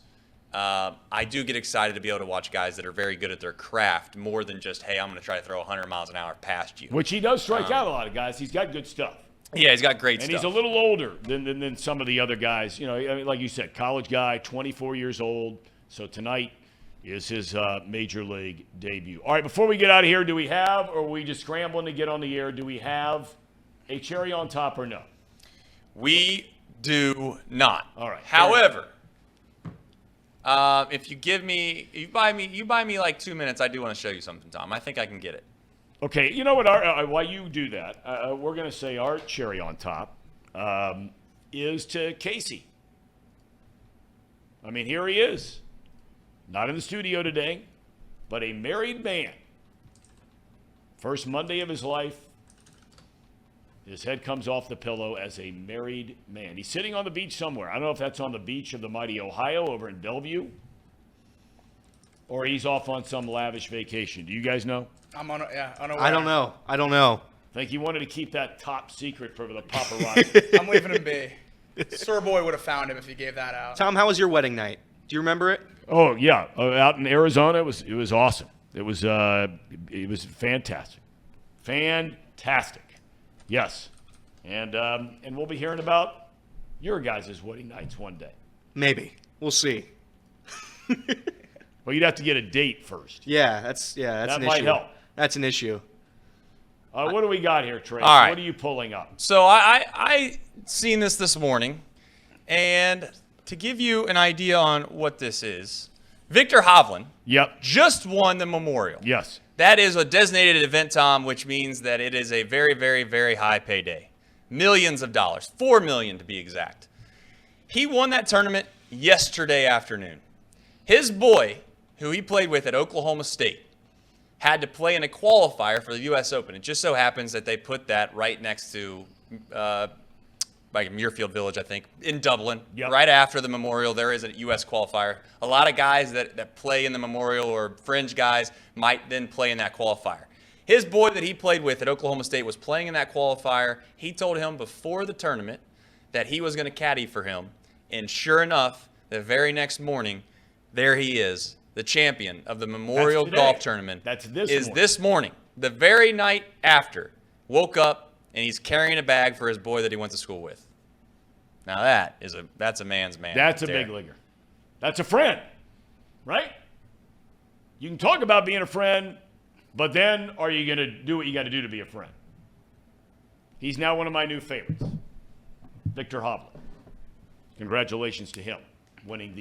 I do get excited to be able to watch guys that are very good at their craft more than just, hey, I'm going to try to throw 100 miles an hour past you. Which he does strike out a lot of guys. He's got good stuff. Yeah, he's got great stuff. And he's a little older than some of the other guys. Like you said, college guy, 24 years old. So tonight is his major league debut. All right, before we get out of here, do we have, or are we just scrambling to get on the air, do we have a cherry on top or no? We do not. All right. However, if you buy me like 2 minutes, I do want to show you something, Thom. I think I can get it. Okay, you know what? While you do that, we're going to say our cherry on top is to Casey. I mean, here he is. Not in the studio today, but a married man. First Monday of his life, his head comes off the pillow as a married man. He's sitting on the beach somewhere. I don't know if that's on the beach of the mighty Ohio over in Bellevue, or he's off on some lavish vacation. Do you guys know? I'm unaware. I don't know. I think he wanted to keep that top secret for the paparazzi. I'm leaving him be. Sir Boy would have found him if he gave that out. Thom, how was your wedding night? Do you remember it? Oh yeah, out in Arizona, it was awesome. It was fantastic, yes, and we'll be hearing about your guys' wedding nights one day. Maybe we'll see. Well, you'd have to get a date first. That's that an might issue. help. That's an issue. What do we got here, Tracy? All right. What are you pulling up? So I seen this morning, and to give you an idea on what this is, Victor Hovland just won the Memorial. Yes. That is a designated event, Thom, which means that it is a very, very, very high payday. Millions of dollars, $4 million to be exact. He won that tournament yesterday afternoon. His boy, who he played with at Oklahoma State, had to play in a qualifier for the U.S. Open. It just so happens that they put that right next to like Muirfield Village, I think, in Dublin. Yep. Right after the Memorial, there is a U.S. qualifier. A lot of guys that play in the Memorial or fringe guys might then play in that qualifier. His boy that he played with at Oklahoma State was playing in that qualifier. He told him before the tournament that he was going to caddy for him. And sure enough, the very next morning, there he is, the champion of the Memorial Golf Tournament. That's this is morning. This morning. The very night after, woke up, and he's carrying a bag for his boy that he went to school with. Now that's a man's man. That's right a there. big leaguer. That's a friend, right? You can talk about being a friend, but then are you going to do what you got to do to be a friend? He's now one of my new favorites, Victor Hovland. Congratulations to him. winning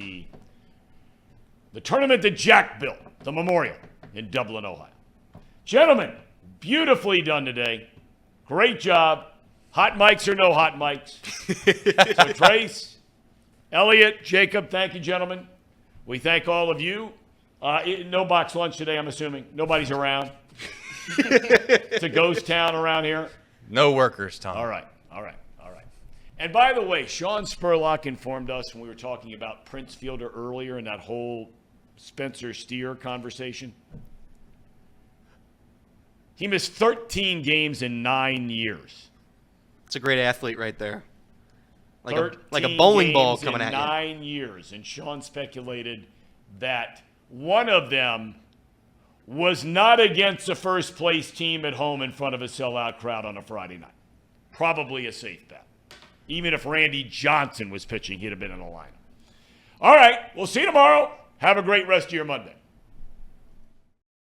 the tournament that Jack built, the Memorial in Dublin, Ohio. Gentlemen, beautifully done today. Great job. Hot mics or no hot mics. So Trace, Elliot, Jacob, thank you, gentlemen. We thank all of you. No box lunch today, I'm assuming. Nobody's around. It's a ghost town around here. No workers, Thom. All right. And by the way, Sean Spurlock informed us when we were talking about Prince Fielder earlier in that whole Spencer Steer conversation. He missed 13 games in 9 years. It's a great athlete right there. Like a 13 bowling ball games coming in at you. 9 years. And Sean speculated that one of them was not against a first-place team at home in front of a sellout crowd on a Friday night. Probably a safe bet. Even if Randy Johnson was pitching, he'd have been in the lineup. All right, we'll see you tomorrow. Have a great rest of your Monday.